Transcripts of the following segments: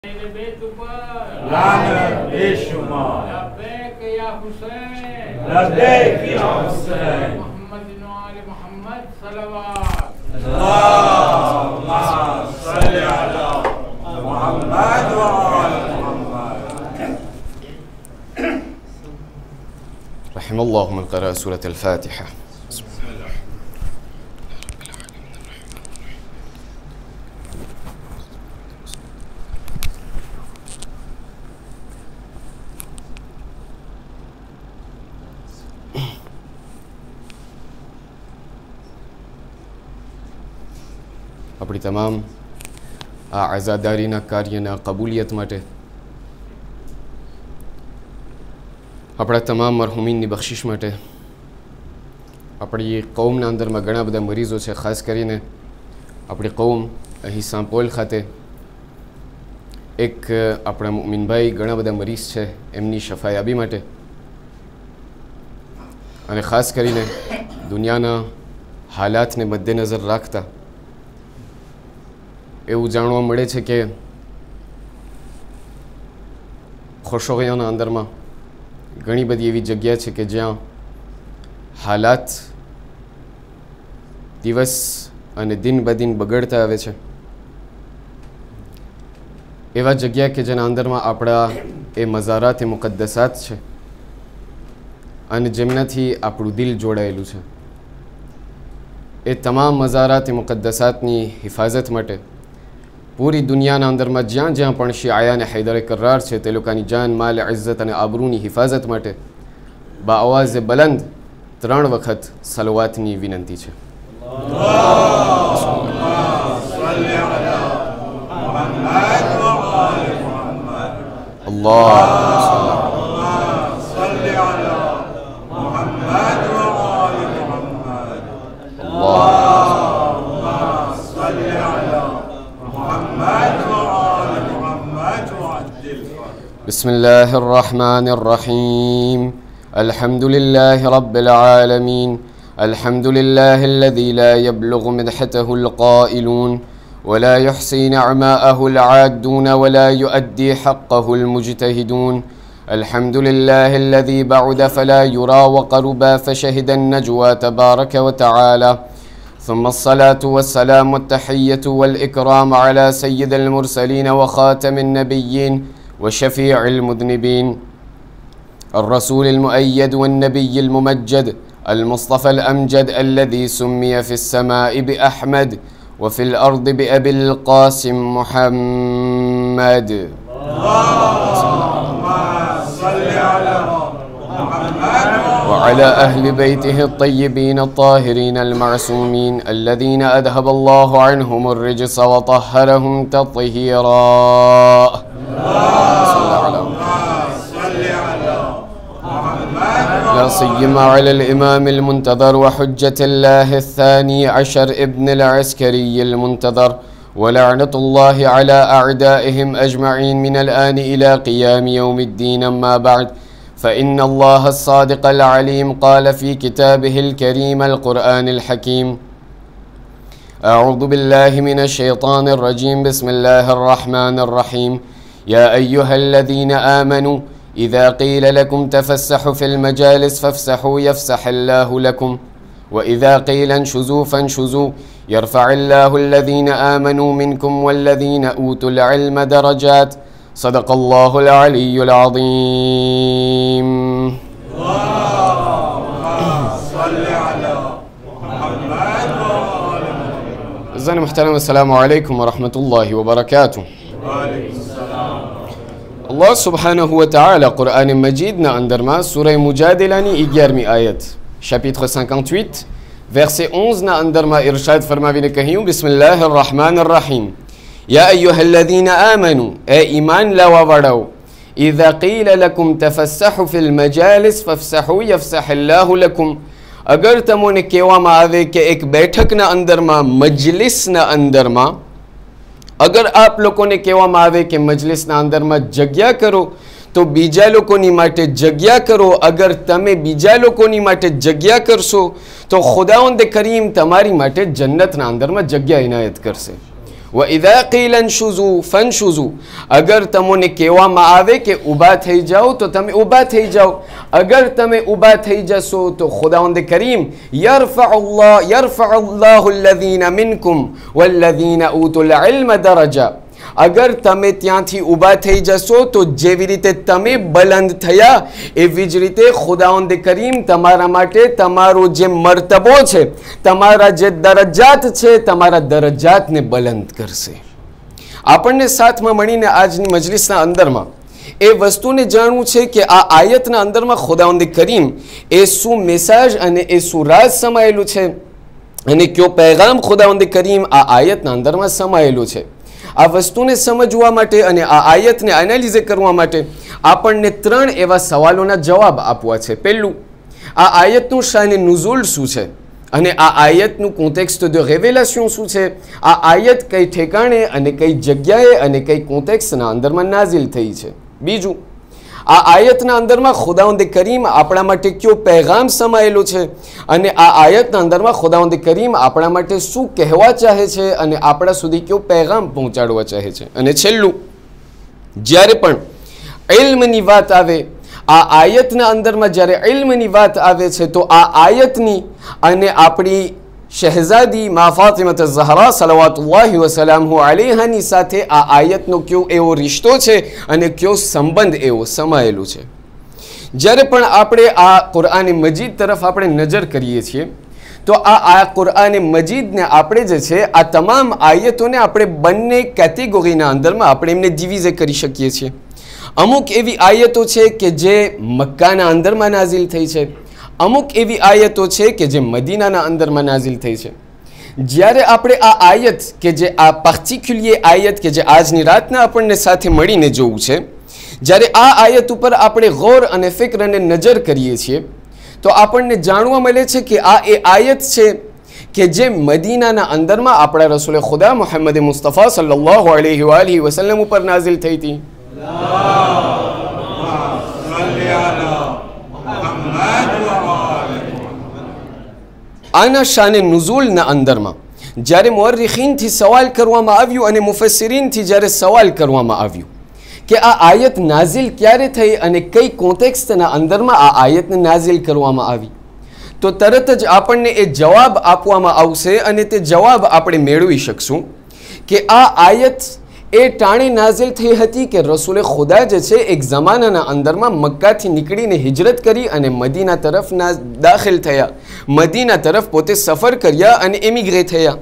लानत बेशुमार लब्बैक या हुसैन लब्बैक या हुसैन मोहम्मद आले मोहम्मद सल्लल्लाहु अल्लाहुम्मा सल्लि अला मुहम्मद व आले मुहम्मद। रहिमल्लाहु मन क़रा सूरत अल-फ़ातिहा। अपनी तमाम आ आज़ादारीना कार्यना कबूलियत माटे अपना तमाम मरहुमीननी बख्शिश माटे अपनी कौमना अंदर में घણા બધા મરીઝો છે, ખાસ કરીને આપણી કૌમ અહીં સાંપોલ ખાતે એક આપણા મુમિનભાઈ ઘણા બધા મરીઝ છે, એમની શફાયાબી માટે અને ખાસ કરીને દુનિયાના હાલાતને મદ્દેનજર રાખતા એવું જાણવા મળે છે કે ખોશોગિયાના અંદરમાં ઘણી બધી એવી જગ્યા છે કે જ્યાં હાલાત દિવસ અને દિન બદિન બગડતા આવે છે। એવા જગ્યા કે જેના અંદરમાં આપણા એ મઝારાત એ મુકદ્દસાત છે અને જેમનાથી આપણું દિલ જોડાયેલું છે। એ તમામ મઝારાત એ મુકદ્દસાતની હિફાજત માટે पूरी दुनिया अंदर में ज्यां ज्यां पण शियायाने हैदर करार है ते लोकानी जान माल इज्जत अने आबरूनी हिफाजत माटे बाआवाज़े बुलंद 3 वखत सलवातनी विनंती है। बिस्मिल्लाहिर्रहमानिर्रहीम अल्हम्दुलिल्लाहि रब्बिल आलमीन अल्हम्दुलिल्लाहि الذي لا يبلغ مدحته القائلون ولا يحصي نعماءه العادون ولا يؤدي حقه المجتهدون الحمد لله الذي بعد فلا يرى وقربا فشهد النجوى تبارك وتعالى ثم الصلاة والسلام والتحية والإكرام على سيد المرسلين وخاتم النبيين وشفيع المذنبين الرسول المؤيد والنبي الممجد المصطفى الأمجد الذي سمي في السماء بأحمد وفي الأرض بأبي القاسم محمد وعلى أهل بيته الطيبين الطاهرين المعصومين الذين أذهب الله عنهم الرجس وطهرهم تطهيرا لا سيما على الإمام المنتظر وحجة الله الثاني عشر ابن العسكري المنتظر ولعنة الله على أعدائهم أجمعين من الآن إلى قيام يوم الدين. أما بعد، فإن الله الصادق العليم قال في كتابه الكريم القرآن الحكيم: أعوذ بالله من الشيطان الرجيم، بسم الله الرحمن الرحيم. يا أيها الذين آمنوا إذا قيل لكم تفسحوا في المجالس فافسحوا يفسح الله لكم، وإذا قيل انشزوا فانشزوا يرفع الله الذين آمنوا منكم والذين أوتوا العلم درجات. صدق الله العلي العظيم. أعزائي المحترم، السلام عليكم ورحمة الله وبركاته. Allah subhanahu wa ta'ala Qur'an Majid na andarma Surah Mujadilani 11mi ayat chapitre 58 verset 11 na andarma irshad farmavine kahiyum Bismillahir Rahmanir Rahim. Ya ayyuhalladhina amanu, ay iman lawa wadao, idha qila lakum tafassahu fil majalis fafsahu yafsahillahu lakum. अगर तमोने कहेवामां आवे के एक बैठकना अंदरमां मजलिसना अंदरमां अगर आप लोगों ने कहेवामां आवे के मजलिसना अंदरमां जग्या करो तो बीजा लोकोनी माटे जग्या करो। अगर तमे बीजा लोकोनी माटे जग्या करशो तो खुदावंद करीम तमारी माटे जन्नतना अंदरमां जग्या इनायत करशे। وَإِذَا قِيلَ انشُزُوا فَانشُزُوا અગર તમને કહેવામાં આવે કે ઊભા થઈ જાઓ તો તમે ઊભા થઈ જાઓ. અગર તમે ઊભા થઈ જશો તો ખુદાવંદ કરીમ يَرْفَعُ اللَّهُ الَّذِينَ مِنْكُمْ وَالَّذِينَ أُوتُوا الْعِلْمَ دَرَجَةً અગર તમે ત્યાંથી ઊભા થઈ જશો તો જેવી રીતે તમે બલંદ થયા એવી જ રીતે ખુદાવંદ કરીમ તમારા માટે તમારો જે મર્તબો છે, તમારા જે દરજાત છે, તમારા દરજાતને બલંદ કરશે. આપણને સાથમાં મળીને આજની મજલિસના અંદરમાં એ વસ્તુને જાણવું છે કે આ આયતના અંદરમાં ખુદાવંદ કરીમ એ શું મેસેજ અને એ શું રાજ સમાયેલું છે અને કયો પૈગામ ખુદાવંદ કરીમ આ આયતના અંદરમાં સમાયેલું છે. આ વસ્તુને સમજવા માટે અને આ આયતને એનાલિઝ કરવા માટે આપણને 3 એવા સવાલોના જવાબ આપવા છે. પહેલું, આ આયતનું શાન નુઝુલ શું છે અને આ આયતનું કોન્ટેક્સ્ટ de révélation શું છે? આ આયત કઈ ઠેકાણે અને કઈ જગ્યાએ અને કઈ કોન્ટેક્સ્ટના અંદરમાં નાઝિલ થઈ છે. બીજું, આ આયતના અંદરમાં ખુદાવંદ કરીમ આપણા માટે કયો પૈગામ સમાયેલો છે અને આ આયતના અંદરમાં ખુદાવંદ કરીમ આપણા માટે શું કહેવા ચાહે છે અને આપણા સુધી કયો પૈગામ પહોંચાડવા ચાહે છે. અને છેલ્લું, જ્યારે પણ ઇલ્મની વાત આવે, આ આયતના અંદરમાં જ્યારે ઇલ્મની વાત આવે છે તો આ આયતની અને આપણી શહેઝાદી મા ફાતિમા ઝહરા સલવાતુલ્લાહિ વસલામહુ અલૈહાની સાથે આ આયતનો કયો એવો રિશ્તો છે અને કયો સંબંધ એવો સમાયેલું છે. જ્યારે પણ આપણે આ કુરઆન મજીદ તરફ આપણે નજર કરીએ છીએ તો આ કુરઆન મજીદને આપણે જે છે આ તમામ આયતોને આપણે બંને કેટેગરીના અંદરમાં આપણે એમને ડિવિઝ કરી શકીએ છીએ. અમુક એવી આયતો છે કે જે મક્કાના અંદરમાં નાઝિલ થઈ છે, અમુક એવી આયતો છે કે જે મદીનાના અંદરમાં નાઝિલ થઈ છે. જ્યારે આપણે આ આયત કે જે આ પર્ટિક્યુલર આયત કે જે આજની રાતના આપણને સાથે મળીને જોવું છે, જ્યારે આ આયત ઉપર આપણે ગૌર અને ફિક્ર અને નજર કરીએ છીએ તો આપણને જાણવા મળે છે કે આ એ આયત છે કે જે મદીનાના અંદરમાં આપણા રસૂલ ખુદા મુહમ્મદ મુસ્તફા સલ્લલ્લાહુ અલૈહિ વસલ્લમ ઉપર નાઝિલ થઈ હતી. આના શાન નુઝુલના અંદરમાં જ્યારે મુઅર્રિખીનથી સવાલ કરવામાં આવ્યું અને મુફસ્સિરીનથી જ્યારે સવાલ કરવામાં આવ્યું કે આ આયત નાઝિલ ક્યારે થઈ અને કઈ કોન્ટેક્સ્ટના અંદરમાં આ આયતને નાઝિલ કરવામાં આવી, તો તરત જ આપણને એ જવાબ આપવામાં આવશે અને તે જવાબ આપણે મેળવી શકશું કે આ આયત એ ટાણે નાઝિલ થઈ હતી કે રસૂલે ખુદા જે છે એક જમાનાના અંદરમાં મક્કાથી નીકળીને હિજરત કરી અને મદીના તરફ દાખલ થયા, મદીના તરફ પોતે સફર કર્યા અને એમિગ્રે થયા.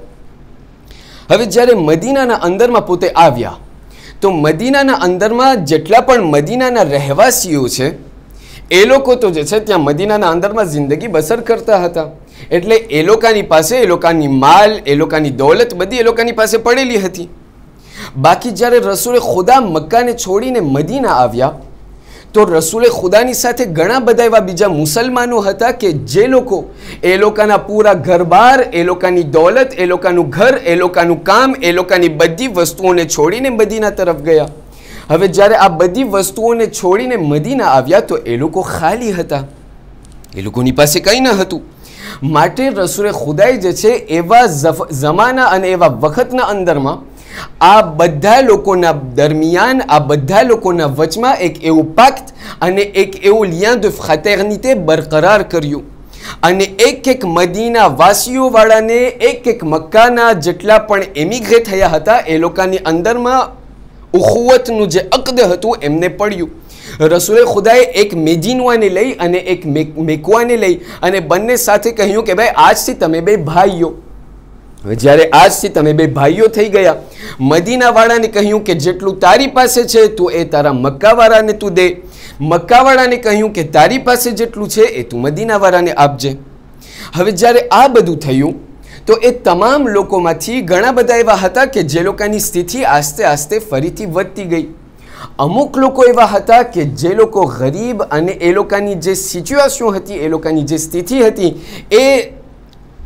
હવે જ્યારે મદીનાના અંદરમાં પોતે આવ્યા તો મદીનાના અંદરમાં જેટલા પણ મદીનાના રહેવાસીઓ છે એ લોકો તો જે છે ત્યાં મદીનાના અંદરમાં જિંદગી બસર કરતા હતા. એટલે એ લોકોની પાસે એ લોકોની માલ, એ લોકોની દોલત બધી એ લોકોની પાસે પડેલી હતી. બાકી જ્યારે રસૂલે ખુદા મક્કાને છોડીને મદીના આવ્યા તો રસૂલે ખુદાની સાથે ઘણા બધા એવા બીજા મુસલમાનો હતા કે જે લોકો એ લોકોના પૂરા ઘરબાર, એ લોકોની દોલત, એ લોકોનું ઘર, એ લોકોનું કામ, એ લોકોની બધી વસ્તુઓને છોડીને મદીના તરફ ગયા. હવે જ્યારે આ બધી વસ્તુઓને છોડીને મદીના આવ્યા તો એ લોકો ખાલી હતા, એ લોકોની પાસે કંઈ ન હતું. માટે રસૂલે ખુદાએ જે છે એવા જમાના અને એવા વખતના અંદરમાં આ બધા લોકોના દરમિયાન, આ બધા લોકોના વચમાં એક એવું પાક્ટ અને એક એવું લિયાં de fraternité બરકરાર કર્યું અને એક મદીના વાસીઓવાળાને, એક મક્કાના જેટલા પણ એમિગ્રે થયા હતા એ લોકોની અંદરમાં ઉખુવતનું જે અક્દ હતું એમને પડ્યું. રસૂલે ખુદાએ એક મેદીનવાને લઈ અને એક મેકવાને લઈ અને બંને સાથે કહ્યું કે ભાઈ આજથી તમે બે ભાઈઓ. જ્યારે આજથી તમે બે ભાઈઓ થઈ ગયા, મદીનાવાળાને કહ્યું કે જેટલું તારી પાસે છે તું એ તારા મક્કાવાળાને તું દે, મક્કાવાળાને કહ્યું કે તારી પાસે જેટલું છે એ તું મદીનાવાળાને આપજે. હવે જ્યારે આ બધું થયું તો એ તમામ લોકોમાંથી ઘણા બધા એવા હતા કે જે લોકોની સ્થિતિ આસ્તે આસ્તે ફરીથી વધતી ગઈ. અમુક લોકો એવા હતા કે જે લોકો ગરીબ અને એ લોકોની જે સિચ્યુએશન હતી, એ લોકોની જે સ્થિતિ હતી એ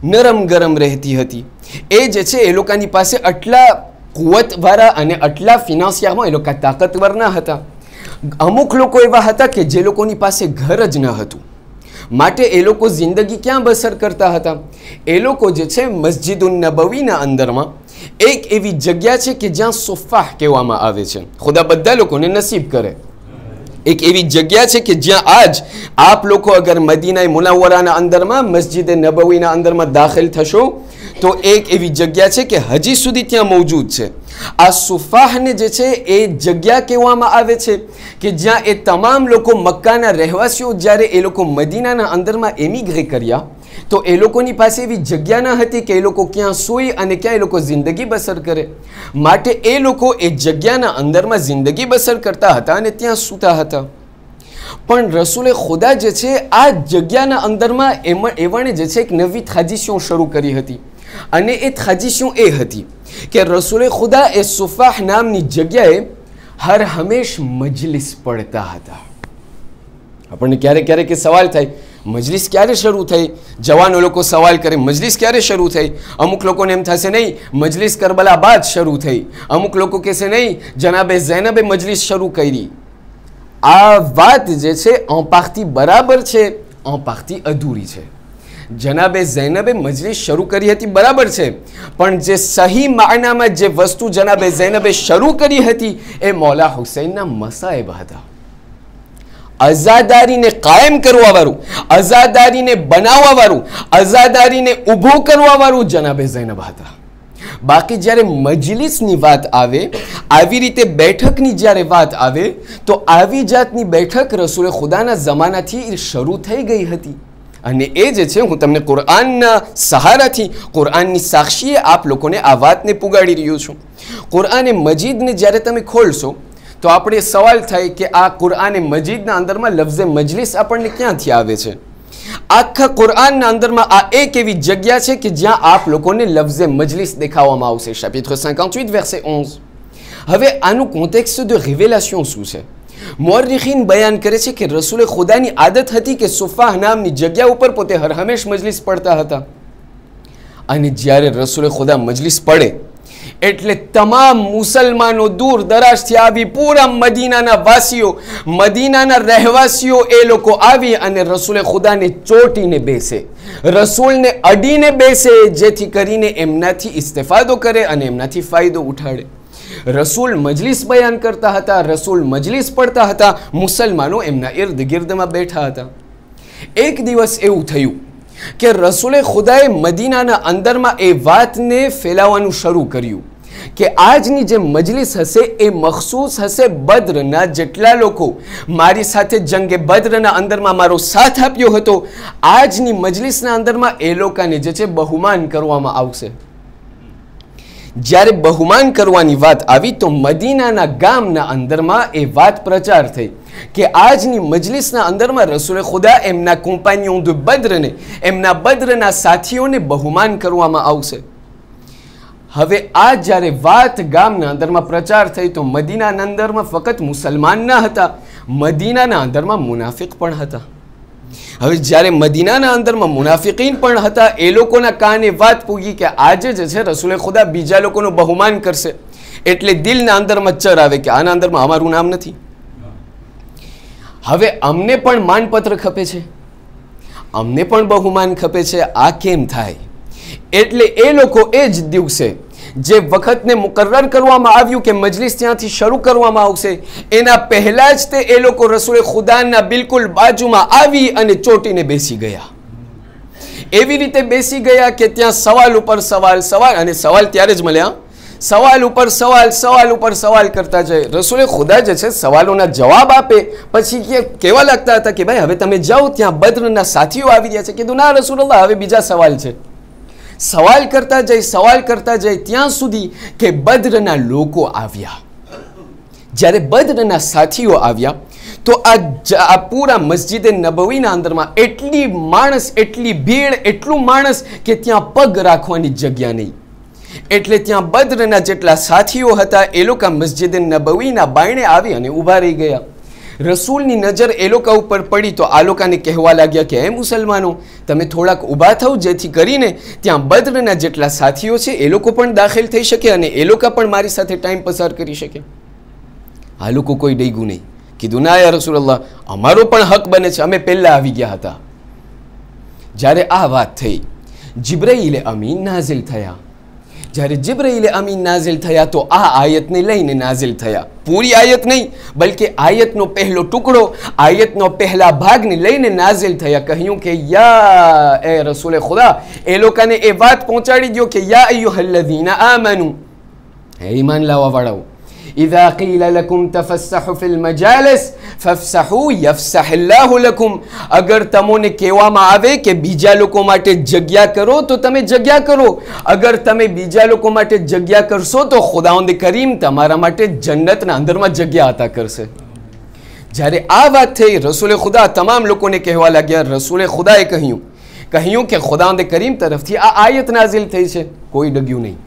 નરમ ગરમ રહેતી હતી. એ જે છે એ લોકોની પાસે આટલા કુવતવાળા અને આટલા ફિનાન્સિયરમાં એ લોકો તાકતવર ન હતા. અમુક લોકો એવા હતા કે જે લોકોની પાસે ઘર જ ન હતું. માટે એ લોકો જિંદગી ક્યાં બસર કરતા હતા? એ લોકો જે છે મસ્જિદુન નબવીના અંદરમાં એક એવી જગ્યા છે કે જ્યાં સુફાહ કહેવામાં આવે છે. ખુદા બધા લોકોને નસીબ કરે. એક એવી જગ્યા છે કે જ્યાં આજ આપ લોકો અગર મદીના મુનવ્વરાના અંદરમાં મસ્જિદ નબવીના અંદરમાં દાખલ થશો તો એક એવી જગ્યા છે કે હજી સુધી ત્યાં મોજૂદ છે. આ સુફાહને જે છે એ જગ્યા કહેવામાં આવે છે કે જ્યાં એ તમામ લોકો મક્કાના રહેવાસીઓ જ્યારે એ લોકો મદીનાના અંદરમાં એમિગ્રે કર્યા તો એ લોકોની પાસે એવી જગ્યા ન હતી કે એ લોકો ક્યાં સૂઈ અને ક્યાં એ લોકો જિંદગી બસર કરે. માટે એ લોકો એ જગ્યાના અંદરમાં જિંદગી બસર કરતા હતા અને ત્યાં સૂતા હતા. પણ રસૂલે ખુદા જે છે આ જગ્યાના અંદરમાં એમણે જે છે એક નવી થાજીશો શરૂ કરી હતી અને એ થાજીશો એ હતી કે રસૂલે ખુદા એ સુફાહ નામની જગ્યાએ હર હંમેશ મજલિસ પડતા હતા. આપણને ક્યારેક ક્યારેક એ સવાલ થાય મજલિસ ક્યારે શરૂ થઈ? જવાનો લોકો સવાલ કરે મજલિસ ક્યારે શરૂ થઈ? અમુક લોકોને એમ થશે નહીં મજલિસ કરબલા બાદ શરૂ થઈ. અમુક લોકો કહેશે નહીં જનાબે ઝૈનબે મજલિસ શરૂ કરી. આ વાત જે છે en partie બરાબર છે, en partie અધૂરી છે. જનાબે ઝૈનબે મજલિસ શરૂ કરી હતી બરાબર છે, પણ જે સહી માનામાં જે વસ્તુ જનાબે ઝૈનબે શરૂ કરી હતી એ મૌલા હુસૈનના મસાયબ હતા. આઝાદારીને કાયમ કરવા વાળું, આઝાદારીને બનાવવા વાળું, આઝાદારીને ઊભું કરવા વાળું જનાબે ઝૈનબ હતા. બાકી જ્યારે મજલિસની વાત આવે, આવી રીતે બેઠકની જ્યારે વાત આવે તો આવી જાતની બેઠક રસૂલે ખુદાના જમાનાથી શરૂ થઈ ગઈ હતી. અને એ જે છે હું તમને કુરઆનના સહારાથી, કુરઆનની સાક્ષીએ આપ લોકોને આ વાતને પુગાડી રહ્યો છું. કુરઆને મજીદને જ્યારે તમે ખોલશો તો આપણે સવાલ થાય કે આ કુરઆને મજીદના અંદરમાં લફ્ઝે મજલિસ આપણને ક્યાંથી આવે છે? આખા કુરઆનના અંદરમાં આ એક એવી જગ્યા છે કે જ્યાં આપ લોકોને લફ્ઝે મજલિસ દેખાવામાં આવશે. chapitre 58 verset 11. હવે આનું કોન્ટેક્સ્ટ de révélation શું છે? મુઅર્રિખીન બયાન કરે છે કે રસૂલે ખુદાની આદત હતી કે સુફાહ નામની જગ્યા ઉપર પોતે હર હંમેશ મજલિસ પડતા હતા. અને જ્યારે રસૂલે ખુદા મજલિસ પડે એટલે તમામ મુસલમાનો દૂર દરાજથી આવી પૂરા મદીનાના વાસીઓ, મદીનાના રહેવાસીઓ એ લોકો આવી અને રસૂલે ખુદાને ચોટીને બેસે, રસૂલને અડીને બેસે, જેથી કરીને એમનાથી ઇસ્તફાદો કરે અને એમનાથી ફાયદો ઉઠાડે. રસૂલ મજલિસ બયાન કરતા હતા, રસૂલ મજલિસ પડતા હતા, મુસલમાનો એમના ઇર્દ ગિર્દમાં બેઠા હતા. એક દિવસ એવું થયું કે રસૂલે ખુદાએ મદીનાના અંદરમાં એ વાતને ફેલાવવાનું શરૂ કર્યું કે આજની જે મજલિસ હશે એ મખસૂસ હશે બદ્રના જેટલા લોકો મારી સાથે જંગે બદ્રના અંદરમાં મારો સાથ આપ્યો હતો, આજની મજલિસના અંદરમાં એ લોકોને જે છે બહુમાન કરવામાં આવશે. જ્યારે બહુમાન કરવાની વાત આવી તો મદીનાના ગામના અંદરમાં એ વાત પ્રચાર થઈ કે આજની મજલિસના અંદરમાં રસૂલે ખુદા એમના કોમ્પાનિયોન દુ બદ્રને, એમના બદ્રના સાથીઓને બહુમાન કરવામાં આવશે. હવે આ જ્યારે વાત ગામના અંદરમાં પ્રચાર થઈ તો મદીનાના અંદરમાં ફક્ત મુસલમાન ના હતા, મદીનાના અંદરમાં મુનાફિક પણ હતા. હવે જ્યારે મદીનાના અંદરમાં મુનાફિકીન પણ હતા એ લોકોના કાને વાત પૂગી કે આજે જે છે રસૂલે ખુદા બીજા લોકોનું બહુમાન કરશે, એટલે દિલના અંદરમાં ચર આવે કે આના અંદરમાં અમારું નામ નથી. હવે અમને પણ માનપત્ર ખપે છે, અમને પણ બહુમાન ખપે છે, આ કેમ થાય? એટલે એ લોકો એ જ દિવસે જે વખતને મુકર્રર કરવામાં આવ્યું કે મજલિસ ત્યાંથી શરૂ કરવામાં આવશે એના પહેલા જ તે એ લોકો રસૂલે ખુદાના બિલકુલ બાજુમાં આવી અને ચોટીને બેસી ગયા. એવી રીતે બેસી ગયા કે ત્યાં સવાલ ઉપર સવાલ, સવાલ અને સવાલ ત્યારે જ મળ્યા, સવાલ ઉપર સવાલ, સવાલ ઉપર સવાલ કરતા જાય. રસૂલે ખુદા જે છે સવાલોના જવાબ આપે પછી કેવા લાગતા હતા કે ભાઈ હવે તમે જાઓ, ત્યાં બદ્રના સાથીઓ આવી રહ્યા છે. કીધું ના રસૂલલ્લાહ હવે બીજા સવાલ છે. સવાલ કરતા જાય, સવાલ કરતા જાય ત્યાં સુધી કે બદ્રના લોકો આવ્યા. જ્યારે બદ્રના સાથીઓ આવ્યા તો આ પૂરા મસ્જિદ નબવીના અંદરમાં એટલી માણસ, એટલી ભીડ, એટલું માણસ કે ત્યાં પગ રાખવાની જગ્યા નહીં. એટલે ત્યાં બદ્રના જેટલા સાથીઓ હતા એ લોકો મસ્જિદ નબવીના બાયણે આવી અને ઊભા રહી ગયા. રસૂલની નજર એ લોકો ઉપર પડી તો આ લોકોને કહેવા લાગ્યા કે હે મુસલમાનો, તમે થોડાક ઊભા થાવ જેથી કરીને ત્યાં બદ્રના જેટલા સાથીઓ છે એ લોકો પણ દાખલ થઈ શકે અને એ લોકો પણ મારી સાથે ટાઈમ પસાર કરી શકે. આ લોકો કોઈ ડૈગું નહીં, કીધું ના યા રસૂલલ્લાહ, અમારો પણ હક બને છે, અમે પહેલા આવી ગયા હતા. જ્યારે આ વાત થઈ, જિબ્રાઈલ અમીન નાઝિલ થયા. જ્યારે જિબ્રાઈલ અમીન નાઝિલ થયા તો આ આયતને લઈને નાઝિલ થયા. પૂરી આયત નહીં, બલકે આયતનો પહેલો ટુકડો, આયતનો પહેલા ભાગને લઈને નાઝિલ થયા. કહ્યું કે યા એ રસૂલે ખુદા, એ લોકોને એ વાત પહોંચાડી દો કે યા અય્યુહલ્લઝીના આમનુ, હે ઈમાન લાવવા વાળાઓ, إذا قيل لكم تفسحوا في المجالس فافسحوا يفسح الله لكم. અગર તમને કહેવામાં આવે કે બીજા લોકો માટે જગ્યા કરો તો તમે જગ્યા કરો. અગર તમે બીજા લોકો માટે જગ્યા કરશો તો ખુદાવંદ કરીમ તમારા માટે જન્નતના અંદરમાં જગ્યા અતા કરશે. જ્યારે આ વાત થઈ, રસૂલે ખુદા તમામ લોકોને કહેવા લાગ્યા. રસૂલે ખુદાએ કહ્યું કે ખુદાવંદ કરીમ તરફથી આ આયત નાઝિલ થઈ છે. કોઈ ડગ્યું નહીં.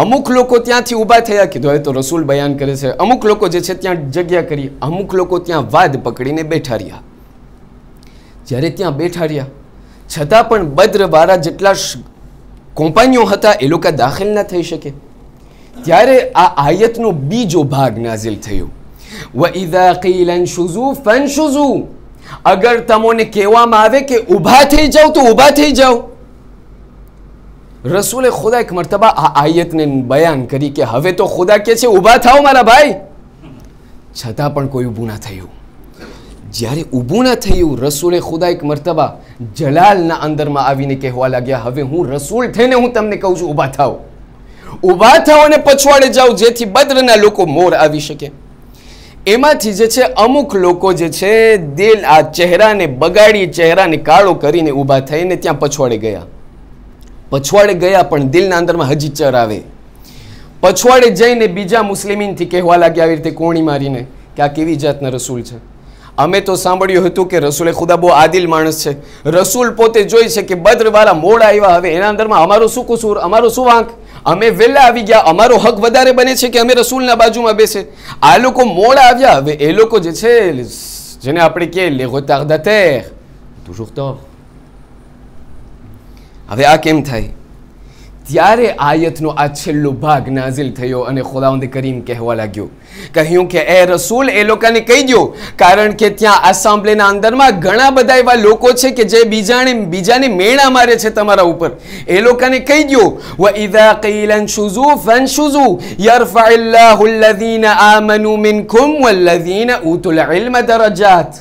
અમુક લોકો ત્યાંથી ઊભા થયા. કીધું હવે તો રસૂલ બયાન કરે છે. અમુક લોકો જે છે ત્યાં જગ્યા કરી, અમુક લોકો ત્યાં વાદ પકડીને બેઠા રહ્યા. જ્યારે ત્યાં બેઠા રહ્યા છતાં પણ બદ્રવાળા જેટલા કોમ્પાનીઓ હતા એ લોકો દાખલ ના થઈ શકે. ત્યારે આ આયતનો બીજો ભાગ નાઝિલ થયો. وَإِذَا قِيلَ انشُزُوا فَانشُزُوا. અગર તમને કહેવામાં આવે કે ઊભા થઈ જાઓ તો ઊભા થઈ જાઓ. રસૂલે ખુદા એક મરતબા આ આયતને બયાન કરી કે હવે તો ખુદા કે છે ઊભા થાઓ મારા ભાઈ, છતાં પણ કોઈ ઊભું ના થયું. જ્યારે ઊભું ના થયું, રસૂલે ખુદા એક મરતબા જલાલના અંદરમાં આવીને કહેવા લાગ્યા, હવે હું રસૂલ થઈને હું તમને કહું છું ઊભા થાઓ, ઊભા થાઓ અને પછવાડે જાઓ, જેથી બદ્રના લોકો મોર આવી શકે. એમાંથી જે છે અમુક લોકો જે છે દિલ આ ચહેરાને બગાડી, ચહેરાને કાળો કરીને ઊભા થઈને ત્યાં પછવાડે ગયા. પછવાડે ગયા પણ દિલના અંદરમાં હજી ચર આવે. પછવાડે જઈને બીજા મુસ્લિમીનથી કહેવા લાગ્યા આવી રીતે કોણી મારીને કે આ કેવી જાતના રસૂલ છે. અમે તો સાંભળ્યું હતું કે રસૂલે ખુદા બહુ આદિલ માણસ છે. રસૂલ પોતે જોઈ છે કે બદ્રવાળા મોડા આવ્યા, હવે એના અંદરમાં અમારો શું કસૂર, અમારો શું વાંક, અમે વહેલા આવી ગયા, અમારો હક વધારે બને છે કે અમે રસૂલના બાજુમાં બેસે. આ લોકો મોડા આવ્યા, હવે એ લોકો જે છે જેને આપણે કહીએ les retardataires toujours tort. હવે આ કેમ થાય? ત્યારે આયતનો આ છેલ્લો ભાગ નાઝિલ થયો અને ખુદાવંદ કરીમ કહેવા લાગ્યો, કહ્યું કે એ રસૂલ એ લોકોને કહી દો, કારણ કે ત્યાં એસેમ્બલીના અંદરમાં ઘણા બધા એવા લોકો છે કે જે બીજાને મેણા મારે છે તમારા ઉપર. એ લોકોને કહી દો وَإِذَا قِيلَ انشُزُوا فَانشُزُوا يَرْفَعِ اللَّهُ الَّذِينَ آمَنُوا مِنكُمْ وَالَّذِينَ أُوتُوا الْعِلْمَ دَرَجَاتٍ.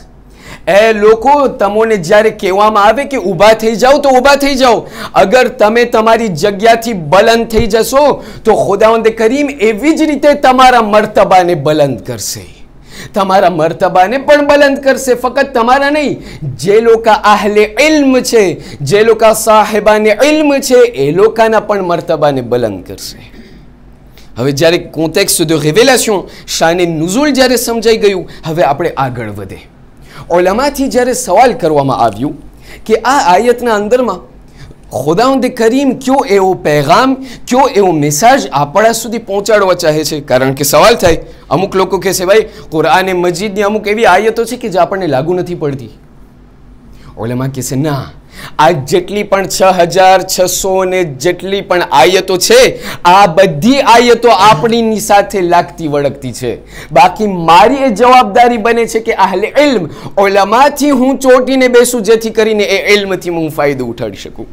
એ લોકો તમને જ્યારે કહેવામાં આવે કે ઊભા થઈ જાઓ તો ઊભા થઈ જાઓ. અગર તમે તમારી જગ્યાથી બલંદ થઈ જશો તો ખુદાવંદ કરીમ એવી જ રીતે તમારા મર્તબાને બલંદ કરશે, તમારા મર્તબાને પણ બલંદ કરશે. ફક્ત તમારા નહીં, જે લોકો આહલે ઇલ્મ છે, જે લોકો સાહેબાને ઇલ્મ છે, એ લોકોના પણ મર્તબાને બલંદ કરશે. હવે જ્યારે કોન્ટેક્સ્ટ de révélation, શાને નુઝુલ જ્યારે સમજાઈ ગયું, હવે આપણે આગળ વધે. ઉલમાથી જ્યારે સવાલ કરવામાં આવ્યું કે આ આયતના અંદરમાં ખુદાવંદ કરીમ કયો એવો પેગામ, કયો એવો મેસેજ આપણા સુધી પહોંચાડવા ચાહે છે? કારણ કે સવાલ થાય, અમુક લોકો કહે છે ભાઈ કુરાન મજીદની અમુક એવી આયતો છે કે જે આપણને લાગુ નથી પડતી. ઉલમા કહે છે ના, આ જેટલી પણ 6600 ને જેટલી પણ આયતો છે, આ બધી આયતો આપણીની સાથે લાગતી વળગતી છે. બાકી મારી એ જવાબદારી બને છે કે અહલે ઇલ્મ ઉલમાથી હું ચોટીને બેસું, જેથી કરીને એ ઇલ્મથી હું ફાયદો ઉઠાડી શકું.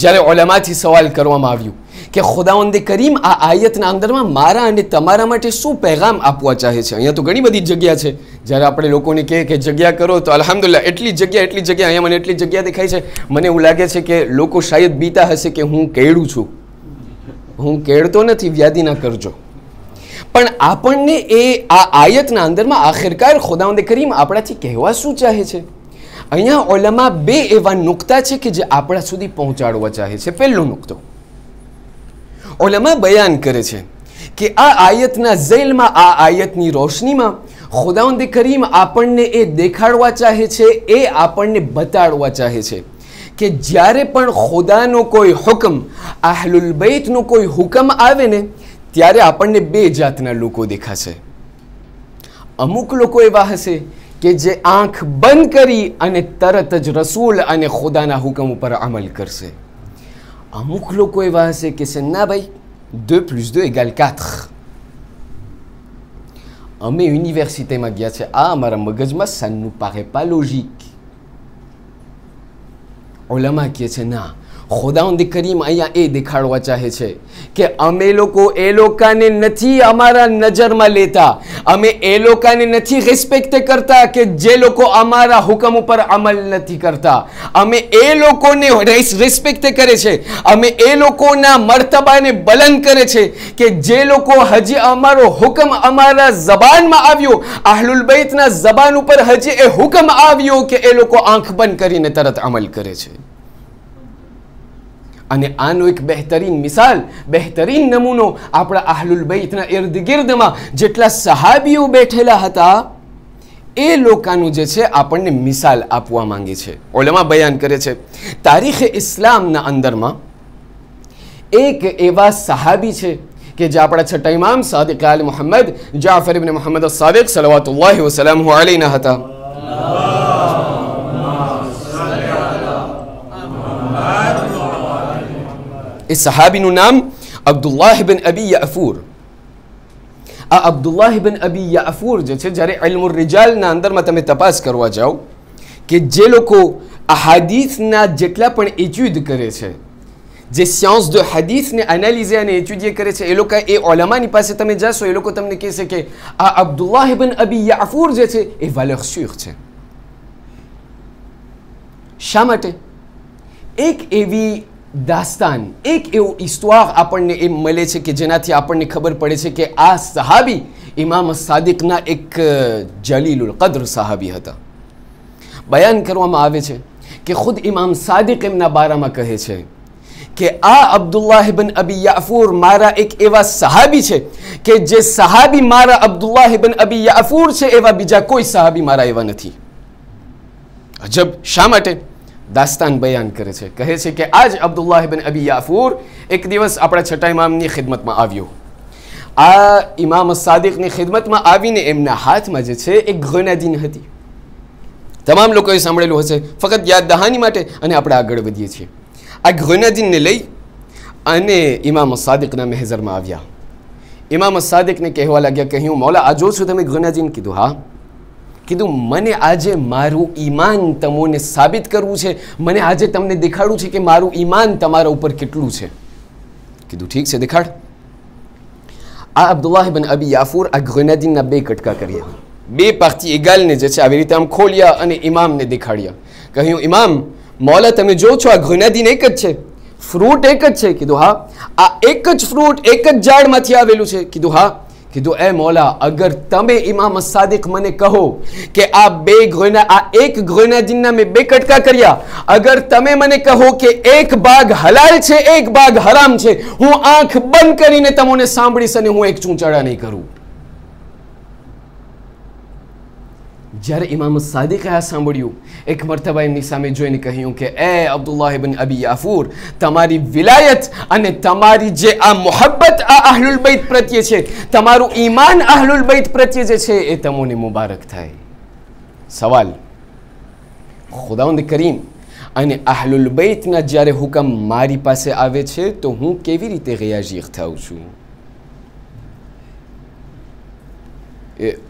જ્યારે ઉલમાથી સવાલ કરવામાં આવ્યું કે ખુદાવંદ કરીમ આ આયતના અંદરમાં મારા અને તમારા માટે શું પેગામ આપવા ચાહે છે? અહીંયા તો ઘણી બધી જગ્યા છે. જ્યારે આપણે લોકોને કહે કે જગ્યા કરો તો અલ્હમ્દુલિલ્લાહ એટલી જગ્યા, અહીંયા મને એટલી જગ્યા દેખાય છે. મને એવું લાગે છે કે લોકો શાયદ બીતા હશે કે હું કેળું છું. હું કેળતો નથી, વ્યાધિ ના કરજો. પણ આપણને એ આ આયતના અંદરમાં આખિરકાર ખુદાવંદ કરીમ આપણાથી કહેવા શું ચાહે છે? અહીંયા ઉલમા બે એવા નુક્તા છે કે જે આપણા સુધી પહોંચાડવા ચાહે છે. પહેલો નુક્તો, ઉલમા બયાન કરે છે કે આ આયતના ઝૈલમાં, આ આયતની રોશનીમાં ખુદાવંદ કરીમ આપણને એ દેખાડવા ચાહે છે, એ આપણને બતાડવા ચાહે છે કે જ્યારે પણ ખુદાનો કોઈ હુકમ, અહલુલ બૈતનો કોઈ હુકમ આવે ને, ત્યારે આપણને બે જાતના લોકો દેખાશે. અમુક લોકો એવા હશે કે જે આંખ બંધ કરી અને તરત જ રસૂલ અને ખુદાના હુકમ ઉપર અમલ કરશે. અમુક લોકો એવા હશે કે છે ના ભાઈ 2 + 2 = 4. અમે યુનિવર્સિટીમાં ગયા છે, આ અમારા મગજમાં ça ne nous paraît pas logique. Ulama કહે છે ના, ખુદાવંદ કરીમ અહીંયા એ દેખાડવા ચાહે છે કે અમે લોકો એ લોકોને નથી અમારા નજરમાં લેતા, અમે એ લોકોને નથી રિસ્પેક્ટ કરતા કે જે લોકો અમારા હુકમ ઉપર અમલ નથી કરતા. અમે એ લોકોને રિસ્પેક્ટ કરે છે, અમે એ લોકોના મર્તબાને બુલંદ કરે છે કે જે લોકો હજી અમારો હુકમ અમારા જબાનમાં આવ્યો, અહલુલ બૈતના જબાન ઉપર હજી એ હુકમ આવ્યો કે એ લોકો આંખ બંધ કરીને તરત અમલ કરે છે. અને આનો એક બહેતરીન મિસાલ, બહેતરીન નમૂનો આપણા અહલુલ બૈતના ઇર્દ ગિર્દમાં જેટલા સહાબીઓ બેઠેલા હતા એ લોકોનું જે છે આપણને મિસાલ આપવા માંગે છે. ઉલમા બયાન કરે છે તારીખ ઇસ્લામના અંદરમાં એક એવા સહાબી છે કે જે આપણા છઠ્ઠા ઇમામ સાદિક આલ મુહમ્મદ જાફર ઇબ્ન મુહમ્મદ સાદિક સલવાતુલ્લાહ વસલામહુ અલૈહિના હતા. એ સહાબીનું નામ અબ્દુલ્લાહ બિન અબી યાફૂર. આ અબ્દુલ્લાહ બિન અબી યાફૂર જે છે, જ્યારે ઇલ્મુર રિજાલના અંદરમાં તમે તપાસ કરવા જાઓ કે જે લોકો અહાદીસના જેટલા પણ એચ્યુડ કરે છે, જે સાયન્સ દ હદીસને એનાલિઝ અને એચ્યુડ કરે છે, એ લોકો એ ઉલમાની પાસે તમે જશો, એ લોકો તમને કહેશે કે આ અબ્દુલ્લાહ બિન અબી યાફૂર જે છે એ વાલહ શીખ છે. શા માટે? એક એવી દાસ્તાન, એક એવો ઇસ્તુઆર આપણને એ મળે છે કે જેનાથી આપણને ખબર પડે છે કે આ સહાબી ઇમામ સાદિકના એક જલીલુલ કદ્ર સહાબી હતા. બયાન કરવામાં આવે છે કે ખુદ ઇમામ સાદિક એમના બારામાં કહે છે કે આ અબ્દુલ્લાહ ઇબ્ન અબી યાફૂર મારા એક એવા સહાબી છે કે જે સહાબી મારા અબ્દુલ્લાહ ઇબ્ન અબી યાફૂર છે એવા બીજા કોઈ સહાબી મારા એવા નથી. અજબ! શા માટે? દાસ્તાન બયાન કરે છે, કહે છે કે આજ અબ્દુલ્લાહ ઇબ્ન અબી યાફૂર એક દિવસ આપણા છઠ્ઠા ઇમામની ખિદમતમાં આવ્યો. આ ઇમામ સાદિકની ખિદમતમાં આવીને એમના હાથમાં જે છે એક ગ્રેનેડિન હતી. તમામ લોકોએ સાંભળેલું હશે, ફક્ત યાદ દહાની માટે, અને આપણે આગળ વધીએ છીએ. આ ગ્રેનેડિનને લઈ અને ઇમામ સાદિકના મહેઝરમાં આવ્યા. ઇમામ સાદિકને કહેવા લાગ્યા કે હું મૌલા આ જો છું તમે ગ્રેનેડિન? કીધું હા. કીધું મને આજે મારું ઈમાન તમને સાબિત કરવું છે, મને આજે તમને દેખાડવું છે કે મારું ઈમાન તમારા ઉપર કેટલું છે. કીધું ઠીક છે, દેખાડ. આ અબ્દુલ્લાહ ઇબ્ન અબી યાફૂર આ ગ્રેનેડિનના બે કટકા કર્યા, બે પાર્ટી એગાલને જે છે આવી રીતે આમ ખોલ્યા અને ઇમામને દેખાડ્યા. કહ્યું ઇમામ મૌલા તમે જો છો આ ગ્રેનેડિન એક જ છે, ફ્રૂટ એક જ છે? કીધું હા. આ એક જ ફ્રૂટ એક જ ઝાડમાંથી આવેલું છે? કીધું હા. કીધું એ મૌલા અગર તમે ઇમામ સાદિક મને કહો કે આ એક ગ્રેનેડિનના મેં બે કટકા કર્યા, અગર તમે મને કહો કે એક ભાગ હલાલ છે એક ભાગ હરામ છે, હું આંખ બંધ કરીને તમને સાંભળીશ અને હું એક ચૂંચાડા નહીં કરું. જ્યારે ઇમામ સાદિકે આ સાંભળ્યું, એક મર્તબા એમની સામે જોઈને કહ્યું કે એ અબ્દુલ્લાહ ઇબ્ન અબી યાફૂર, તમારી વિલાયત અને તમારી જે આ મોહબ્બત આ અહલુલ બૈત પ્રત્યે છે, તમારું ઈમાન અહલુલ બૈત પ્રત્યે જે છે એ તમને મુબારક થાય. સવાલ, ખુદાવંદ કરીમ અને અહલુલ બૈતના જ્યારે હુકમ મારી પાસે આવે છે તો હું કેવી રીતે રિયાઝી થાઉં છું?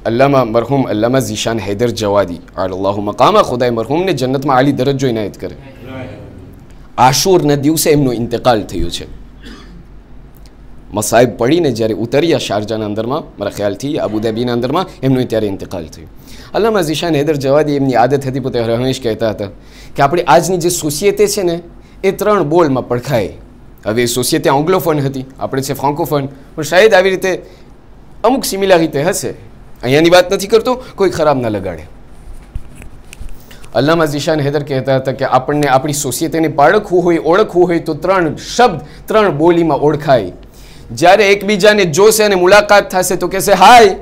અલ્લામા મરહૂમ અલ્લામા ઝીશાન હૈદર જવાદી અલ્લાહુ મકામા, ખુદાએ મરહૂમને જન્નતમાં આલી દરજ્જો ઇનાયત કરે. આશુરના દિવસે એમનો ઇંતકાલ થયો છે. મસાઈબ પડીને જ્યારે ઉતર્યા શારજાના અંદરમાં, મારા ખ્યાલથી અબુધાબીના અંદરમાં, એમનો ત્યારે ઇંતકાલ થયો. અલ્લામા ઝીશાન હૈદર જવાદી એમની આદત હતી, પોતે હંમેશ કહેતા હતા કે આપણી આજની જે સોસિયટી છે ને એ ત્રણ બોલમાં પડખાય. હવે એ સોસિયટી એંગ્લોફોન હતી, આપણે છે ફ્રાન્કોફોન, પણ શાયદ આવી રીતે અમુક સિમિલારિટી હશે. અહીંયાની વાત નથી કરતો, કોઈ ખરાબ ના લગાડે. અલ્લામા ઝીશાન હૈદર કહેતા હતા કે આપણને આપણી સોસિયટીને પાળખવું હોય, ઓળખવું હોય તો ત્રણ શબ્દ ત્રણ બોલીમાં ઓળખાય. જ્યારે એકબીજાને જોશે અને મુલાકાત થશે તો કહેશે હાય.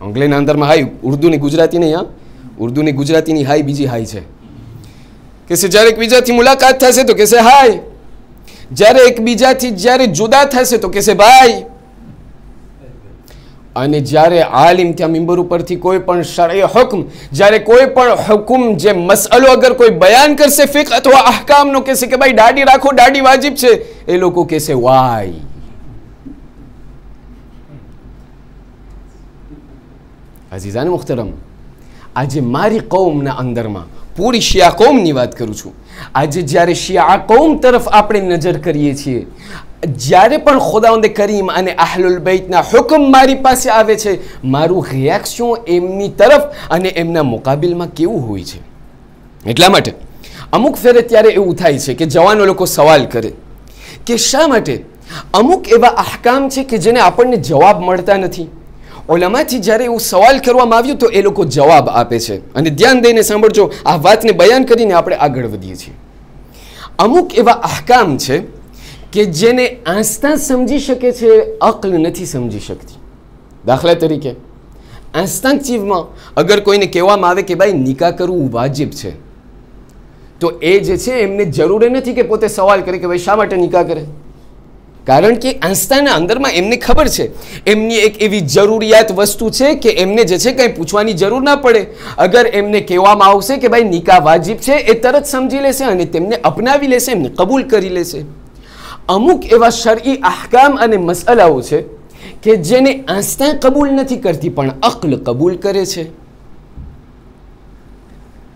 અંગ્રેજીના અંદરમાં હાય, ઉર્દુની ગુજરાતી નહીં, હા, ઉર્દુની ગુજરાતીની હાય બીજી હાય છે. કહેશે જ્યારે એકબીજાથી મુલાકાત થશે તો કહેશે હાય, જ્યારે એકબીજાથી જ્યારે જુદા થશે તો કહેશે ભાઈ. અને જ્યારે આલિમ ત્યાં મિંબર ઉપરથી કોઈ પણ શરઈ હુકમ, જ્યારે કોઈ પણ હુકમ જે મસલો અગર કોઈ બયાન કરશે ફિક અથવા અહકામનો, કહેશે કે ભાઈ દાઢી રાખો, દાઢી વાજિબ છે, એ લોકો કહેશે વાય. અઝીઝાન મુખ્તરમ, આજે મારી કૌમના અંદરમાં, પૂરી શિયા કૌમની વાત કરું છું, આજે જ્યારે શિયા કૌમ તરફ આપણે નજર કરીએ છીએ, જ્યારે પણ ખુદાવંદ કરીમ અને અહલુલ બૈતના હુકમ મારી પાસે આવે છે, મારું રિએક્શન એમની તરફ અને એમના મુકાબિલમાં કેવું હોય છે. એટલા માટે અમુક ફેરે ત્યારે એવું થાય છે કે જવાનો લોકો સવાલ કરે કે શા માટે અમુક એવા અહકામ છે કે જેને આપણને જવાબ મળતા નથી. ઓલામાંથી જ્યારે એવું સવાલ કરવામાં આવ્યું તો એ લોકો જવાબ આપે છે. અને ધ્યાન દઈને સાંભળજો, આ વાતને બયાન કરીને આપણે આગળ વધીએ છીએ. અમુક એવા અહકામ છે કે જેને આસ્થા સમજી શકે છે, અક્લ નથી સમજી શકતી. દાખલા તરીકે ઇન્સ્ટિંક્ટિવમાં અગર કોઈને કહેવામાં આવે કે ભાઈ નિકાહ કરવું વાજિબ છે, તો એ જે છે એમને જરૂર નથી કે પોતે સવાલ કરે કે ભાઈ શા માટે નિકાહ કરે. કારણ કે આસ્થાના અંદરમાં એમને ખબર છે, એમની એક એવી જરૂરિયાત વસ્તુ છે કે એમને જે છે કંઈ પૂછવાની જરૂર ના પડે. અગર એમને કહેવામાં આવશે કે ભાઈ નિકાહ વાજિબ છે, એ તરત સમજી લેશે અને તેમને અપનાવી લેશે, એમને કબૂલ કરી લેશે. અમુક એવા શરઈ અહકામ અને મસલાઓ છે કે જેને આસ્થા કબૂલ નથી કરતી પણ અક્લ કબૂલ કરે છે.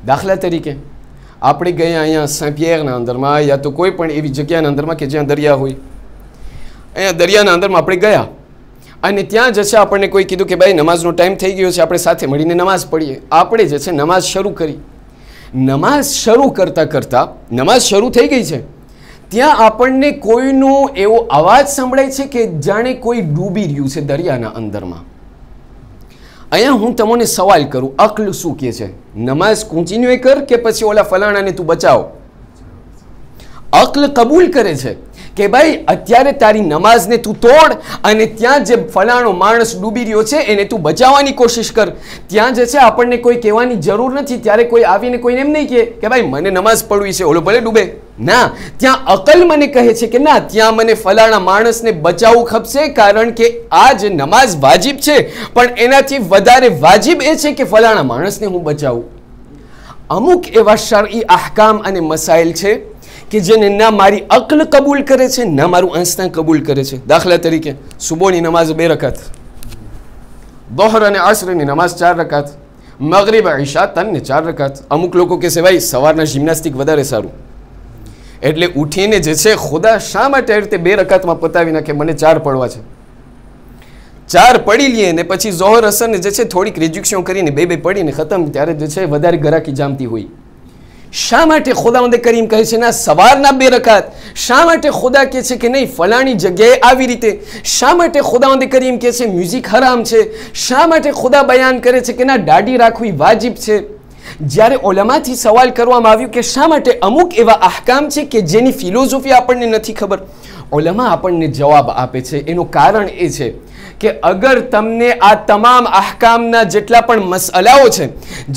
દાખલા તરીકે આપણે ગયા અહીંયા સેપિયરના અંદરમાં યા તો કોઈ પણ એવી જગ્યાના અંદરમાં કે જ્યાં દરિયા હોય, અહીંયા દરિયાના અંદરમાં આપણે ગયા અને ત્યાં જે છે આપણને કોઈ કીધું કે ભાઈ નમાઝનો ટાઈમ થઈ ગયો છે, આપણે સાથે મળીને નમાઝ પડીએ. આપણે જે છે નમાઝ શરૂ કરી. નમાઝ શરૂ કરતાં કરતાં નમાઝ શરૂ થઈ ગઈ છે, ત્યાં આપણને કોઈનો એવો અવાજ સંભળાય છે કે જાણે કોઈ ડૂબી રહ્યું છે દરિયાના અંદરમાં. અહીંયા હું તમને સવાલ કરું, અક્લ શું કહે છે? નમાઝ કન્ટિન્યુ કર કે પછી ઓલા ફલાણાને તું બચાવ? અક્લ કબૂલ કરે છે કે ભાઈ અત્યારે તારી નમાઝને તું તોડ અને ત્યાં જે ફલાણો માણસ ડૂબી રહ્યો છે એને તું બચાવવાની કોશિશ કર. ત્યાં જે છે આપણને કોઈ કહેવાની જરૂર નથી. ત્યારે કોઈ આવીને કોઈને એમ નહીં કહે કે ભાઈ મને નમાઝ પડવી છે, ઓલો ભલે ડૂબે. ના, ત્યાં અકલ મને કહે છે કે ના, ત્યાં મને ફલાણા માણસને બચાવવું ખપશે, કારણ કે આ જે નમાઝ વાજિબ છે પણ એનાથી વધારે વાજિબ એ છે કે ફલાણા માણસને હું બચાવું. અમુક એવા શરઈ અહકામ અને મસાઇલ છે કે જેને ના મારી અક્લ કબૂલ કરે છે, ના મારું આસ્થા કબૂલ કરે છે. દાખલા તરીકે સુબહની નમાઝ 2 રકાત, દોહર અને આસરની નમાઝ 4 રકાત, મગરિબ ઈશા 3 ને 4 રકાત. અમુક લોકો કહેશે ભાઈ સવારના જિમ્નાસ્ટિક વધારે સારું, એટલે ઉઠીને જે છે ખુદા શા માટે આ રીતે 2 રકાતમાં પતાવી નાખે, મને 4 પડવા છે. 4 પડી લઈએ ને પછી ઝોહર અસરને જે છે થોડીક રિજ્યુક્શન કરીને 2 પડીને ખતમ. ત્યારે જે છે વધારે ગરાકી જામતી હોય. શા માટે ખુદાવંદ કરીમ કહે છે ના સવારના 2 રકાત? શા માટે ખુદા કહે છે કે નહીં ફલાણી જગ્યાએ આવી રીતે? શા માટે ખુદાવંદ કરીમ કહે છે મ્યુઝિક હરામ છે? શા માટે ખુદા બયાન કરે છે કે ના દાઢી રાખવી વાજિબ છે? જ્યારે ઓલમાથી સવાલ કરવામાં આવ્યું કે શા માટે અમુક એવા અહકામ છે કે જેની ફિલોસોફી આપણને નથી ખબર, ઓલમા આપણને જવાબ આપે છે. એનું કારણ એ છે કે અગર તમને આ તમામ અહકામના જેટલા પણ મસલાઓ છે,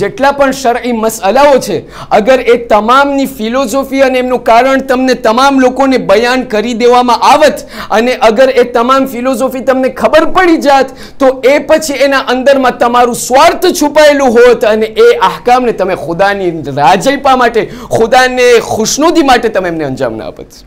જેટલા પણ શરઈ મસલાઓ છે, અગર એ તમામની ફિલોસોફી અને એમનું કારણ તમને તમામ લોકોને બયાન કરી દેવામાં આવત અને અગર એ તમામ ફિલોસોફી તમને ખબર પડી જાત, તો એ પછી એના અંદરમાં તમારું સ્વાર્થ છુપાયેલું હોત અને એ અહકામને તમે ખુદાની રાજૈપા માટે, ખુદાને ખુશનુદી માટે તમે એમને અંજામ ના આપત.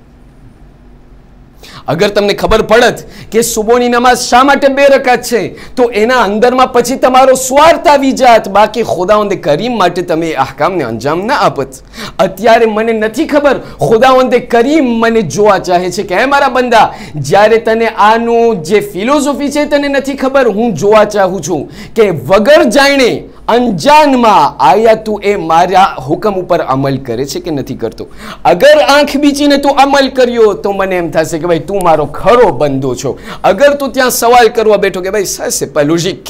અગર તમને ખબર પડત કે સુબહની નમાઝ શા માટે 2 રકાત છે, તો એના અંદરમાં પછી તમારો સ્વાર્થ આવી જાત, બાકી ખુદાવંદ કરીમ માટે તમે એ અહકામને અંજામ ના આપત. અત્યારે મને નથી ખબર, ખુદાવંદ કરીમ મને જોવા ચાહે છે કે હે મારા બંદા, જ્યારે તને આનું જે ફિલોસોફી છે તને નથી ખબર, હું જોવા ચાહું છું કે વગર જાણે અંજાનમાં આયા તું એ મારા હુકમ ઉપર અમલ કરે છે કે નથી કરતો. અગર આંખ બીચીને તું અમલ કર્યો તો મને એમ થશે કે ભાઈ તું મારો ખરો બંદો છો. અગર તું ત્યાં સવાલ કરવા બેઠો કે ભાઈ સાસે પલોજિક,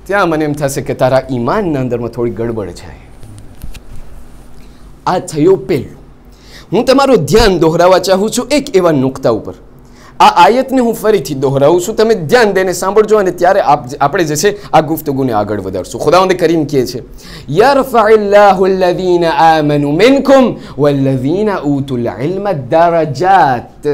ત્યાં મને એમ થશે કે તારા ઈમાનના અંદરમાં થોડી ગડબડ છે. આ થયો પહેલું. હું તમારું ધ્યાન દોહરાવવા ચાહું છું એક એવા નુકતા ઉપર. આ આયતને હું ફરીથી દોહરાવું છું, તમે ધ્યાન દઈને સાંભળજો અને ત્યારે આપણે જે છે આ ગુફ્તગુને આગળ વધારશું. ખુદાવંદ કરીમ કહે છે યરફઇલ્લાહુ અલ્લઝીના આમનુ મિનકુમ વલ્લઝીના ઉતુલ ઇલ્મ દરજાત.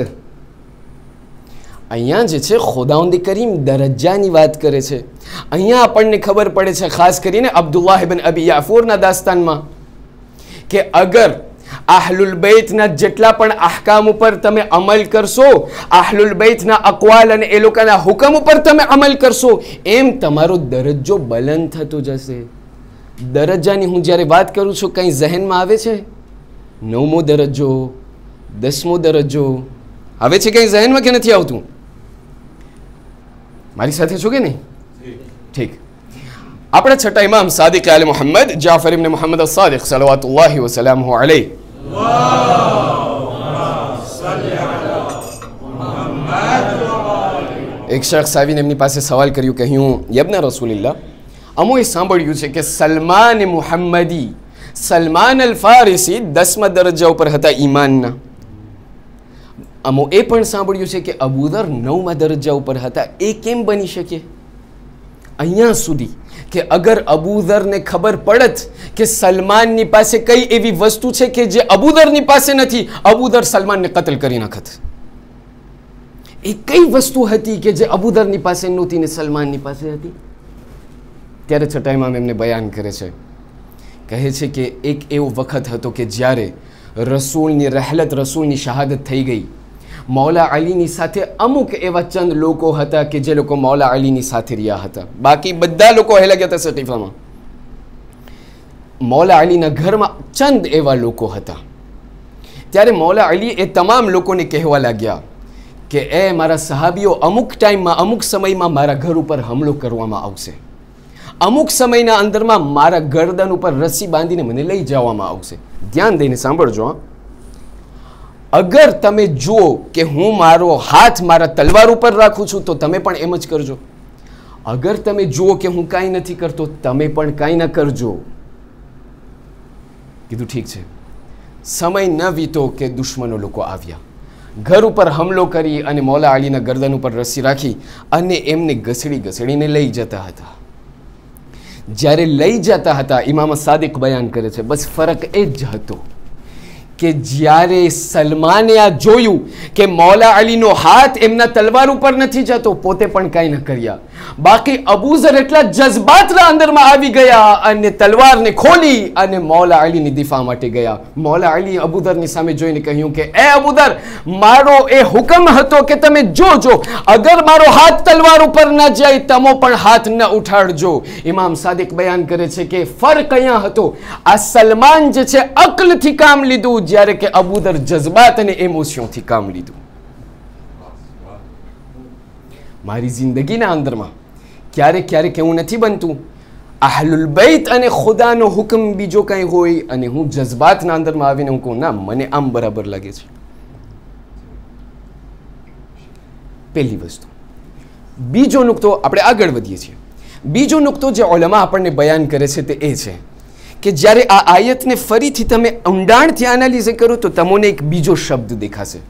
અહીંયા જે છે ખુદાવંદ કરીમ દરજ્જાની વાત કરે છે. અહીંયા આપણને ખબર પડે છે ખાસ કરીને અબ્દુલ્લાહ ઇબ્ન અબી યાફુરના દાસ્તાનમાં કે અગર આહલુલ બૈતના જેટલા પણ અહકામ ઉપર તમે અમલ કરશો, આહલુલ બૈતના અકવાલ અને એ લોકોના હુકમ ઉપર તમે અમલ કરશો, એમ તમારો દરજ્જો બલંદ થતો જશે. દરજ્જાની હું જ્યારે વાત કરું છું, કંઈ જહેનમાં આવે છે? 9મો દરજ્જો, 10મો દરજ્જો આવે છે કંઈ જહેનમાં કે નથી આવતું? મારી સાથે છો કે નહીં? ઠીક. આપણા છઠ્ઠા ઇમામ સાદિક આલે મુહમ્મદ જાફર ઇબ્ન મુહમ્મદ અસ-સાદિક સલવાતુલ્લાહિ વ સલામુહુ અલૈહ એક શખ્સ આવીને એમની પાસે સવાલ કર્યું કે હું યબ્ન રસૂલિલ્લાહ, અમોએ સાંભળ્યું છે કે સલમાન મુહમ્મદી, સલમાન અલ ફારિસી 10મા દરજ્જા ઉપર હતા ઈમાનના. અમો એ પણ સાંભળ્યું છે કે અબૂધર 9મા દરજ્જા ઉપર હતા. એ કેમ બની શકે? અહીંયા સુધી કે અગર અબૂધરને ખબર પડત કે સલમાનની પાસે કઈ એવી વસ્તુ છે કે જે અબૂધરની પાસે નથી, અબૂધર સલમાનને કતલ કરી નાખત. એ કઈ વસ્તુ હતી કે જે અબૂધરની પાસે નહોતી ને સલમાનની પાસે હતી? ત્યારે છઠ્ઠા ઇમામ એમને બયાન કરે છે, કહે છે કે એક એવો વખત હતો કે જ્યારે રસૂલની રહેલત, રસૂલની શહાદત થઈ ગઈ. મૌલા અલીની સાથે અમુક એવા ચંદ લોકો હતા કે જે લોકો મૌલા અલીની સાથે રહ્યા હતા, બાકી બધા લોકો હેલા ગયા હતા સકીફામાં. મૌલા અલીના ઘરમાં ચંદ એવા લોકો હતા. ત્યારે મૌલા અલી એ તમામ લોકોને કહેવા લાગ્યા કે એ મારા સહાબીઓ, અમુક ટાઈમમાં, અમુક સમયમાં મારા ઘર ઉપર હુમલો કરવામાં આવશે. અમુક સમયના અંદરમાં મારા ગરદન ઉપર રસ્સી બાંધીને મને લઈ જવામાં આવશે. ધ્યાન દઈને સાંભળજો. અગર તમે જુઓ કે હું મારો હાથ મારા તલવાર ઉપર રાખું છું તો તમે પણ એમ જ કરજો. અગર તમે જુઓ કે હું કાંઈ નથી કરતો, તમે પણ કાંઈ ન કરજો. કીધું ઠીક છે. સમય ન વીતો કે દુશ્મનો લોકો આવ્યા, ઘર ઉપર હુમલો કરી અને મૌલા અલીના ગરદન ઉપર રસ્સી રાખી અને એમને ઘસડીને લઈ જતા હતા. જ્યારે લઈ જતા હતા, ઇમામ સાદિક બયાન કરે છે, બસ ફરક એ જ હતો કે જ્યારે સલમાને આ જોયું કે મૌલા અલીનો હાથ એમના તલવાર ઉપર નથી જતો, પોતે પણ કાંઈ ન કર્યા. બાકી અબૂઝર એટલા જજ્બાતના અંદરમાં આવી ગયા અને તલવારને ખોલી અને મૌલા અલીની દિફા માટે ગયા. મૌલા અલી અબૂધરની સામે જોઈને કહ્યું કે એ અબૂધર, મારો એ હુકમ હતો કે તમે જોજો, અગર મારો હાથ તલવાર ઉપર ન જાય, તમો પણ હાથ ન ઉઠાડજો. ઇમામ સાદિક બયાન કરે છે કે ફરક અહીંયા હતો, આ સલમાન જે છે અક્લથી કામ લીધું, જ્યારે કે અબૂધર જજ્બાત અને ઇમોશનથી કામ લીધું. મારી જિંદગીના અંદરમાં ક્યારેક ક્યારેક એવું નથી બનતું આહલુલ બૈત અને ખુદાનો હુકમ બીજો કંઈ હોય અને હું જજ્બાતના અંદરમાં આવીને હું કહું ના, મને આમ બરાબર લાગે છે. પહેલી વસ્તુ. બીજો નુકતો, આપણે આગળ વધીએ છીએ. બીજો નુકતો જે ઉલમા આપણને બયાન કરે છે તે એ છે કે જ્યારે આ આયતને ફરીથી તમે ઊંડાણથી એનાલિઝ કરો તો તમને એક બીજો શબ્દ દેખાશે,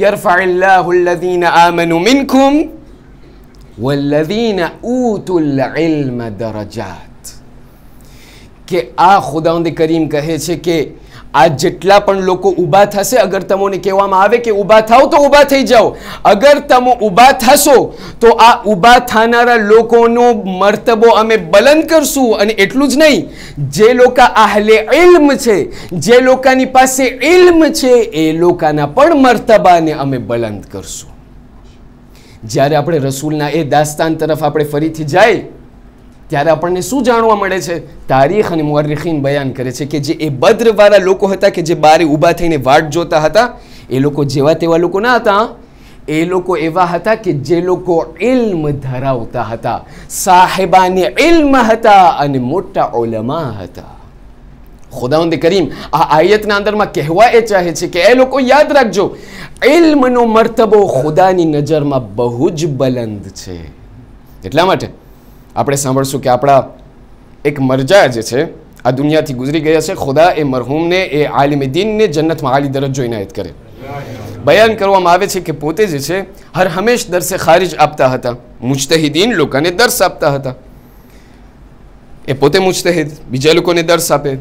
યરફાઇલ્લાહુ અલ્લઝીના આમનુ મિનકુમ વલ્લઝીના ઊતુલ ઇલ્મ દરજાત. કે આ ખુદાવંદ કરીમ કહે છે કે આ જેટલા પણ લોકો ઊભા થશે, અગર તમને કહેવામાં આવે કે ઊભા થાવ તો ઊભા થઈ જાઓ, અગર તમે ઊભા થશો તો આ ઊભા થનારા લોકોનો મર્તબો અમે બલંદ કરશું. અને એટલું જ નહીં, જે લોકો આહલે ઇલ્મ છે, જે લોકોની પાસે ઇલ્મ છે, એ લોકોના પણ મર્તબાને અમે બલંદ કરશું. જ્યારે આપણે રસૂલના એ દાસ્તાન તરફ આપણે ફરીથી જાય ત્યારે આપણને શું જાણવા મળે છે? તારીખ અને મુઅર્રિખીન બયાન કરે છે કે જે એ બદ્રવાળા લોકો હતા કે જે બારે ઊભા થઈને વાટ જોતા હતા, એ લોકો જેવા તેવા લોકો ના હતા. એ લોકો એવા હતા કે જે લોકો ઇલ્મ ધરાવતા હતા, સાહેબાને ઇલ્મ હતા અને મોટા ઉલમા હતા. ખુદાવંદ કરીમ આ આયતના અંદરમાં કહેવા એ ચાહે છે કે એ લોકો યાદ રાખજો, ઇલ્મનો મર્તબો ખુદાની નજરમાં બહુ જ બલંદ છે. એટલા માટે આપણે સાંભળશું કે આપણા એક મરજા જે છે આ દુનિયાથી ગુજરી ગયા છે, ખુદા એ મરહૂમને, એ આલિમ દીનને જન્નતમાં આલી દરજ્જો ઇનાયત કરે. બયાન કરવામાં આવે છે કે પોતે જે છે હર હંમેશ દરસે ખારિજ આપતા હતા, મુજતહિદીન લોકોને દર્સ આપતા હતા. એ પોતે મુજતહિદ, બીજા લોકોને દર્સ આપે.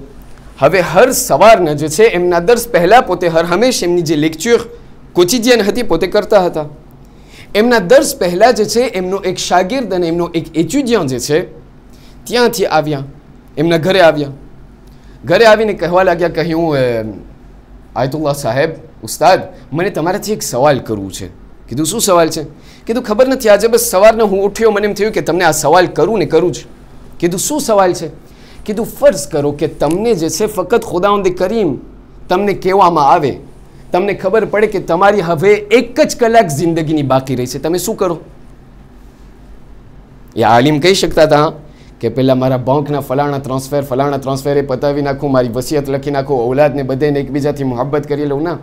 હવે હર સવારના જે છે એમના દર્સ પહેલાં પોતે હર હંમેશ એમની જે લેક્ચર કોચિજિયન હતી પોતે કરતા હતા. એમના દર્સ પહેલાં જે છે એમનો એક શાગિર્દ અને એમનો એક એચ્યુડિયન્ટ જે છે ત્યાંથી આવ્યા, એમના ઘરે આવ્યા. ઘરે આવીને કહેવા લાગ્યા કે હું આયતુલ્લાહ સાહેબ, ઉસ્તાદ, મને તમારાથી એક સવાલ કરવું છે. કીધું શું સવાલ છે? કીધું ખબર નથી, આજે બસ સવારના હું ઉઠ્યો, મને એમ થયું કે તમને આ સવાલ કરું ને કરું જ. કીધું શું સવાલ છે? કીધું ફર્ઝ કરો કે તમને જે છે ફક્ત ખુદાવંદ કરીમ તમને કહેવામાં આવે, તમને ખબર પડે કે તમારી હવે 1 જ કલાક જિંદગીની બાકી રહી છે, તમે શું કરો? એ આલિમ કહી શકતા હતા કે પહેલાં મારા બેંકના ફલાણા ટ્રાન્સફર એ પતાવી નાખું, મારી વસિયત લખી નાખું, ઔલાદને બધાને એકબીજાથી મોહબ્બત કરી લઉં. ના,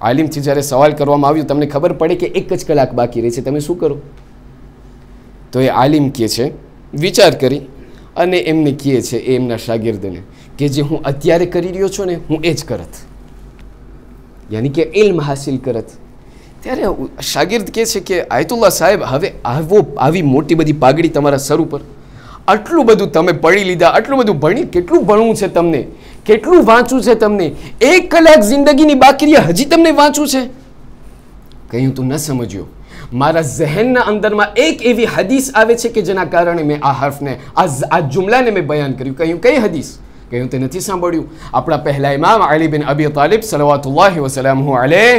આલિમથી જ્યારે સવાલ કરવામાં આવ્યું, તમને ખબર પડે કે 1 જ કલાક બાકી રહી છે, તમે શું કરો? તો એ આલિમ કહે છે, વિચાર કરી અને એમને કહે છે એ એમના શાગિર્દને કે જે હું અત્યારે કરી રહ્યો છું ને, હું એ જ કરત, યાની કે ઇલ્મ હાસિલ કરત. ત્યારે શાગિર્દ કહે છે કે આયતુલ્લાહ સાહેબ, હવે આવી મોટી બધી પાઘડી તમારા સર ઉપર, આટલું બધું તમે પડી લીધા, આટલું બધું ભણી, કેટલું ભણવું છે તમને, કેટલું વાંચવું છે તમને, 1 કલાક જિંદગીની બાકી રહી, હજી તમને વાંચવું છે? કહ્યું તું ન સમજ્યો, મારા ઝહેનના અંદરમાં એક એવી હદીસ આવે છે કે જેના કારણે મેં આ હર્ફને, આ જુમલાને મેં બયાન કર્યું. કહ્યું કઈ હદીસ? કહ્યું તે નથી સાંભળ્યું? આપણા પહેલા ઇમામ અલી બિન અબી તાલિબ સલવાતુલ્લાહિ વસલામહુ અલૈહ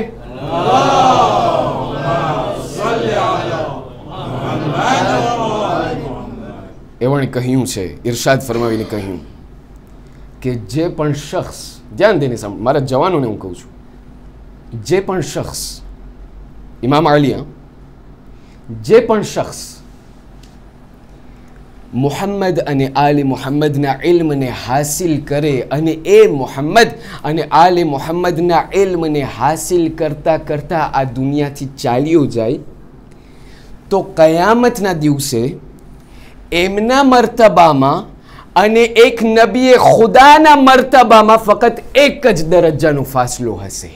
એવણે કહ્યું છે, ઇરશાદ ફરમાવીને કહ્યું કે જે પણ શખ્સ, ધ્યાન દઈને સાંભળો, મારા જવાનોને હું કહું છું, જે પણ શખ્સ, ઇમામ અલી, જે પણ શખ્સ મુહમ્મદ અને આલી મુહમ્મદના ઇલ્મને હાસિલ કરે અને એ મુહમ્મદ અને આલી મુહમ્મદના ઇલ્મને હાસિલ કરતા કરતા આ દુનિયાથી ચાલ્યો જાય, તો કયામતના દિવસે એમના મર્તબામાં અને એક નબીએ ખુદાના મર્તબામાં ફક્ત 1 જ દરજ્જાનો ફાસલો હશે.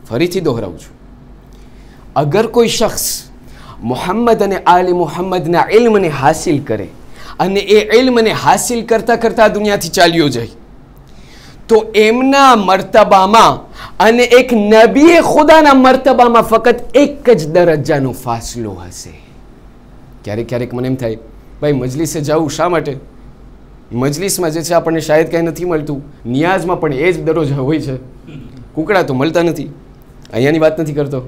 ફરીથી દોહરાવું છું, અગર કોઈ શખ્સ મુહમ્મદ અને આલી મુહમ્મદના ઇલ્મને હાસિલ કરે અને એ ઇલ્મને હાસિલ કરતા કરતા દુનિયાથી ચાલ્યો જાય, તો એમના મર્તબામાં અને એક નબીએ ખુદાના મર્તબામાં ફક્ત 1 જ દરજ્જાનો ફાસલો હશે. ક્યારેક ક્યારેક મને એમ થાય, ભાઈ મજલિસે જવું શા માટે? મજલિસમાં જે છે આપણને શાયદ કાંઈ નથી મળતું, નિયાઝમાં પણ એ જ દરરોજ હોય છે, કુકડા તો મળતા નથી. અહીંયાની વાત નથી કરતો,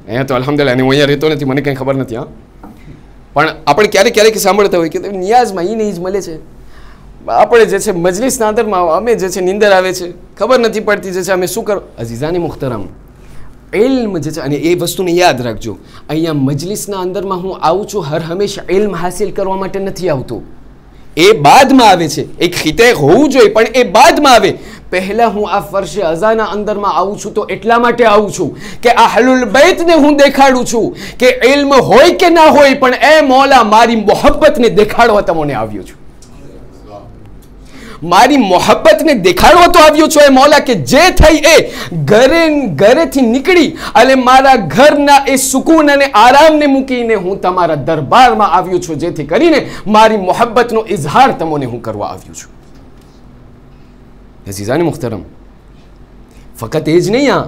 અહીંયા તો અલ્હમ્દુલિલ્લાહ, હું અહીંયા રહેતો નથી, મને કંઈ ખબર નથી. હા, પણ આપણે ક્યારેક ક્યારેક સાંભળતા હોય કે નિયાઝમાં ઈ ને ઈ જ મળે છે. આપણે જે છે મજલિસના અંદરમાં અમે જે છે નિંદર આવે છે, ખબર નથી પડતી જે છે અમે શું કરો. અઝીઝાની મુખ્તરમ, ઇલ્મ જે છે, અને એ વસ્તુને યાદ રાખજો, અહીંયા મજલિસના અંદરમાં હું આવું છું હર હંમેશા ઇલ્મ હાસિલ કરવા માટે નથી આવતો, એ બાદમાં આવે છે. એક ખિતાબ હોવું જોઈએ પણ એ બાદમાં આવે. પહેલા હું આ ફર્શે અઝાના અંદરમાં આવું છું તો એટલા માટે આવું છું કે અહલુલ બૈતને હું દેખાડું છું કે ઇલ્મ હોય કે ના હોય, પણ એ મોલા મારી મોહબ્બતને દેખાડવા તમને આવ્યો છું, મારી મોહબ્બતને દેખાડવા તો આવ્યો છો એ મોલા, કે જે થઈ એ ઘરેથી નીકળી અને મારા ઘરના એ સુકૂન અને આરામને મૂકીને હું તમારા દરબારમાં આવ્યો છું, જેથી કરીને મારી મોહબ્બતનો ઇઝહાર તમને હું કરવા આવ્યો છું. અઝીઝાની મુખ્તરમ, ફક્ત એ જ નહીં, આ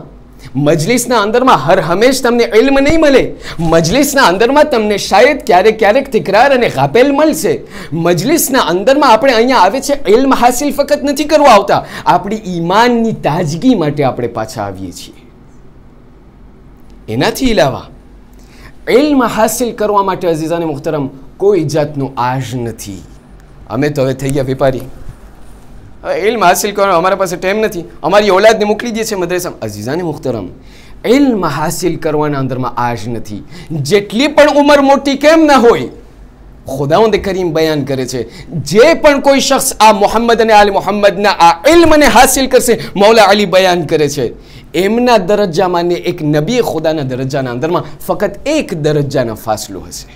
મજલિસના અંદરમાં હર હંમેશ તમને ઇલ્મ નહીં મળે. મજલિસના અંદરમાં તમને શાયદ ક્યારેક ક્યારેક તકરાર અને ગાફેલ મળશે. મજલિસના અંદરમાં આપણે અહીંયા આવે છે ઇલ્મ હાસિલ ફક્ત નથી કરવા આવતા, આપણી ઈમાનની તાજગી માટે આપણે પાછા આવીએ છીએ. એનાથી ઇલાવા ઇલ્મ હાસિલ કરવા માટે અઝીઝાને મુખ્તરમ કોઈ જાતનું આજ નથી. અમે તો હવે થઈ ગયા વેપારી, ઇલ્મ હાસિલ કરવાનો અમારા પાસે ટાઈમ નથી, અમારી ઔલાદને મોકલી દે છે મદ્રેસામાં. અઝીઝાને મુખ્તરમ, ઇલ્મ હાસિલ કરવાના અંદરમાં આજ નથી. જેટલી પણ ઉંમર મોટી કેમ ના હોય, ખુદાવંદ કરીમ બયાન કરે છે, જે પણ કોઈ શખ્સ આ મુહમ્મદ અને આલી મુહમ્મદના આ ઇલ્મને હાસિલ કરશે, મૌલા અલી બયાન કરે છે, એમના દરજ્જામાં ને એક નબી ખુદાના દરજ્જાના અંદરમાં ફક્ત 1 દરજ્જાનો ફાસલો હશે.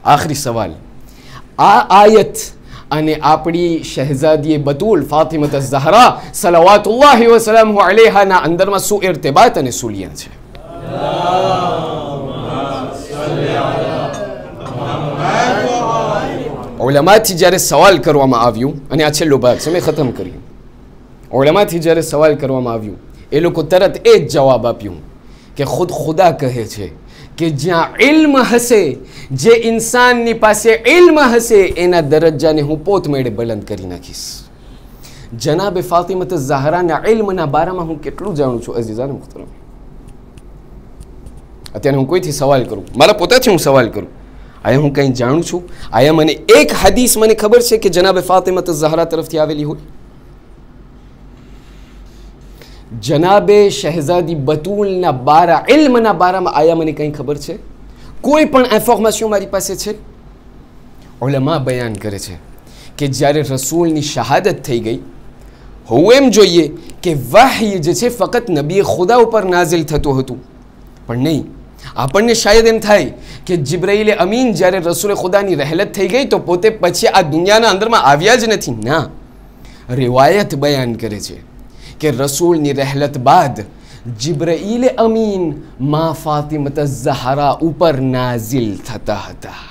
આખરી સવાલ, આ આયત અને આપણી શહેઝાદી બતુલ ફાતિમત ઝહરા સલવાતુલ્લાહિ વસલામહુ અલૈહાના અંદરમાં શું ઇર્તિબાત અને સુલિયા છે? ઉલમાથી જ્યારે સવાલ કરવામાં આવ્યું, અને આ છેલ્લો ભાગ છે, મેં ખતમ કર્યું. ઉલમાથી જ્યારે સવાલ કરવામાં આવ્યું, એ લોકો તરત એ જ જવાબ આપ્યું કે ખુદ ખુદા કહે છે કે જ્યાં ઇલ્મ હશે, જે ઇન્સાનની પાસે ઇલ્મ હશે, એના દરજ્જાને હું પોત મેળે બુલંદ કરી નાખીશ. જનાબે ફાતિમત ઝહરાના ઇલ્મના બારામાં હું કેટલું જાણું છું અઝીઝાન મુહતરમ? અત્યારે હું કોઈથી સવાલ કરું, મારા પોતાથી હું સવાલ કરું, આયા હું કંઈ જાણું છું? આયા મને એક હદીસ મને ખબર છે કે જનાબે ફાતિમત ઝહરા તરફથી આવેલી હોય? જનાબે શહેઝાદી બતુલના બારા ઇલ્મના બારામાં આયા મને કંઈ ખબર છે? કોઈ પણ ઇન્ફોર્મેશન મારી પાસે છે? ઉલમા બયાન કરે છે કે જ્યારે રસૂલની શહાદત થઈ ગઈ, હું એમ જોઈએ કે વાહ્ય જે છે ફક્ત નબી ખુદા ઉપર નાઝિલ થતું હતું, પણ નહીં. આપણને શાયદ એમ થાય કે જિબ્રાઈલ અમીન જ્યારે રસૂલ ખુદાની રહેલત થઈ ગઈ તો પોતે પછી આ દુનિયાના અંદરમાં આવ્યા જ નથી. ના, રિવાયત બયાન કરે છે કે રસૂલની રહેલત બાદ જિબ્રાઈલ અમીન મા ફાતિમત ઝહરા ઉપર નાઝિલ થતા હતા.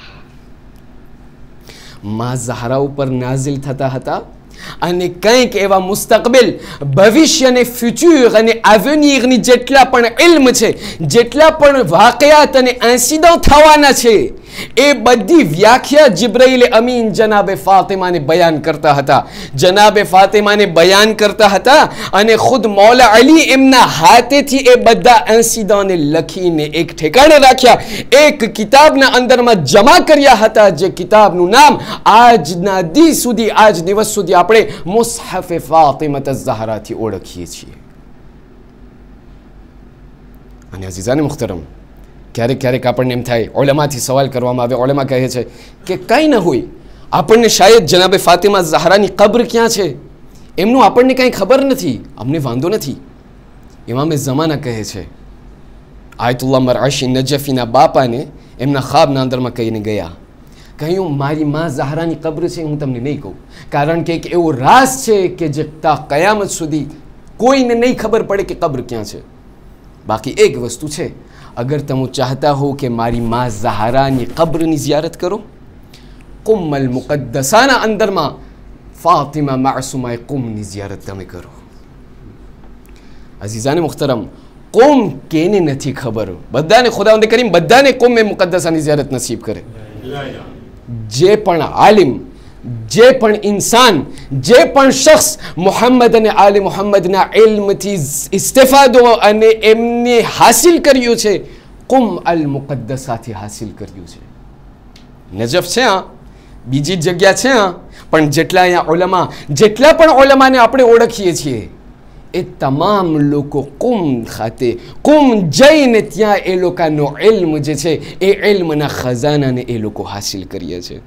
મા ઝહરા ઉપર નાઝિલ થતા હતા અને કંઈક એવા મુસ્તકબિલ, ભવિષ્ય અને ફ્યુચર અને એવેન્યુરની જેટલા પણ ઇલ્મ છે, જેટલા પણ વાકયાત અને ઇન્સિડન્ટ થવાના છે, એ બધી વ્યાખ્યા જિબ્રાઈલ અમીન જનાબે ફાતિમાને બયાન કરતા હતા. જનાબે ફાતિમાને બયાન કરતા હતા અને ખુદ મૌલા અલી એમના હાથેથી એ બધા ઇન્સિડન્ટને લખીને એક ઠેકાણે રાખ્યા, એક કિતાબના અંદરમાં જમા કર્યા હતા, જે કિતાબનું નામ આજના દિવસ સુધી આપણે મુસ્હફે ફાતિમત ઝહરાથી ઓળખીએ છીએ. અને અઝીઝાન મુહતરમ, ક્યારેક આપણને એમ થાય, ઉલમાથી સવાલ કરવામાં આવે, ઉલમા કહે છે કે કંઈ ન હોય, આપણને શાયદ જનાબે ફાતિમા ઝહરાની કબ્ર ક્યાં છે એમનું આપણને કંઈ ખબર નથી, અમને વાંધો નથી. ઇમામે ઝમાના કહે છે, આયતુલ્લાહ મરઆશી નજફીના બાપાને એમના ખ્વાબના અંદરમાં કહીને ગયા, કહ્યું મારી મા ઝહરાની કબ્ર છે હું તમને નહીં કહું, કારણ કે એક એવો રાઝ છે કે જે કયામત સુધી કોઈને નહીં ખબર પડે કે કબ્ર ક્યાં છે. બાકી એક વસ્તુ છે, અગર તમે ચાહતા હો કે મારી મા ઝહરાની કબ્રની ઝિયારત કરો, કુમ્મલ મુકદ્દસાના અંદરમાં ફાતિમા માસુમાએ કુમની ઝિયારત તમે કરો. અઝીઝાને મુખ્તરમ, કુમ કેને નથી ખબર? બધાને ખુદાવંદે કરીમ બધાને કુમ મુકદ્દસાની ઝિયારત નસીબ કરે. જે પણ આલિમ, જે પણ ઇન્સાન, જે પણ શખ્સ મુહમ્મદ અને આલી મુહમ્મદના ઇલ્મથી ઇસ્તિફાદો અને એમને હાસિલ કર્યું છે, કુમ અલ મુકદ્દસાથી હાસિલ કર્યું છે. નજફ છે આ, બીજી જગ્યા છે આ, પણ જેટલા અહીંયા ઉલમા, જેટલા પણ ઉલમાને આપણે ઓળખીએ છીએ, એ તમામ લોકો કુમ ખાતે, કુમ જઈને ત્યાં એ લોકોનો ઇલ્મ જે છે એ ઇલ્મના ખજાનાને એ લોકો હાસિલ કરીએ છે.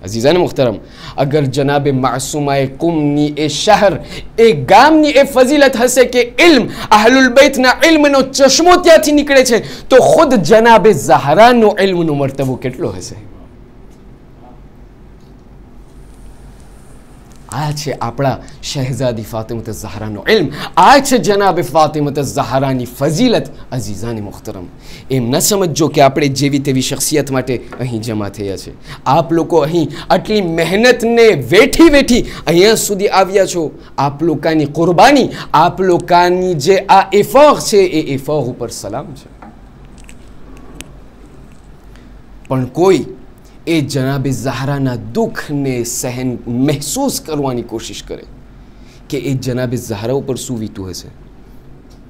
અઝીઝાન મુખ્તરમ, અગર જનાબે માસુમાએ કુમની એ શહેર, એ ગામની એ ફઝીલત હશે કે ઇલ્મ, અહલુલ બૈતના ઇલ્મનો ચશ્મો ત્યાંથી નીકળે છે, તો ખુદ જનાબે ઝહરાનો ઇલ્મનો મર્તબો કેટલો હશે? આ છે આપણા શહેઝાદી ફાતિમત ઝહરાનો ઇલ્મ, આ છે જનાબે ફાતિમત ઝહરાની ફઝીલત. અઝીઝાની મુખ્તરમ, એમ ન સમજો કે આપણે જેવી તેવી શખ્સિયત માટે અહીં જમા થયા છે. આપ લોકો અહીં આટલી મહેનતને વેઠી અહીંયા સુધી આવ્યા છો. આપ લોકોની કુરબાની, આપ લોકોની જે આ ઇફાક છે એ ઇફાક ઉપર સલામ છે. પણ કોઈ એ જનાબે ઝહરાના દુઃખને સહન મહેસૂસ કરવાની કોશિશ કરે કે એ જનાબે ઝહરા ઉપર શું વીતું હશે.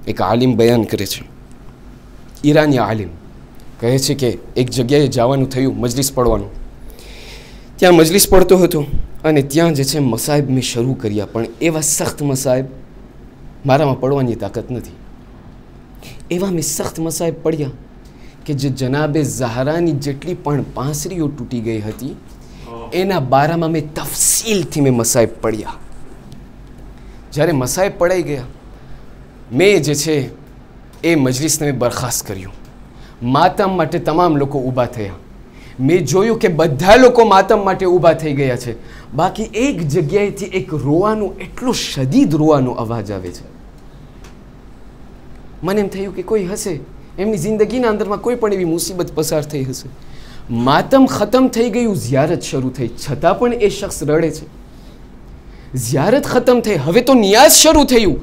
એક આલિમ બયાન કરે છે, ઈરાની આલિમ કહે છે કે એક જગ્યાએ જવાનું થયું, મજલિસ પડવાનું. ત્યાં મજલિસ પડતો હતો અને ત્યાં જે છે મસાયબ મેં શરૂ કર્યા, પણ એવા સખ્ત મસાયબ મારામાં પડવાની તાકાત નથી. એવા મેં સખ્ત મસાયબ પડ્યા કે જે જનાબે ઝહરાની જેટલી પણ પાંસરીઓ તૂટી ગઈ હતી એના બારામાં મેં તફસીલથી મેં મસાયબ પડ્યા. જ્યારે મસાયબ પડાઈ ગયા, મેં જે છે એ મજલિસને મેં બરખાસ્ત કર્યું. માતમ માટે તમામ લોકો ઊભા થયા. મેં જોયું કે બધા લોકો માતમ માટે ઊભા થઈ ગયા છે, બાકી એક જગ્યાએથી એક રોવાનું, એટલો શદીદ રોવાનો અવાજ આવે છે. મને એમ થયું કે કોઈ હશે, એમની જિંદગીના અંદરમાં કોઈ પણ એવી મુસીબત પસાર થઈ હશે. માતમ ખતમ થઈ ગયું, ઝિયારત શરૂ થઈ, છતાં પણ એ શખ્સ રડે છે. ઝિયારત ખતમ થઈ, હવે તો નિયાઝ શરૂ થયું,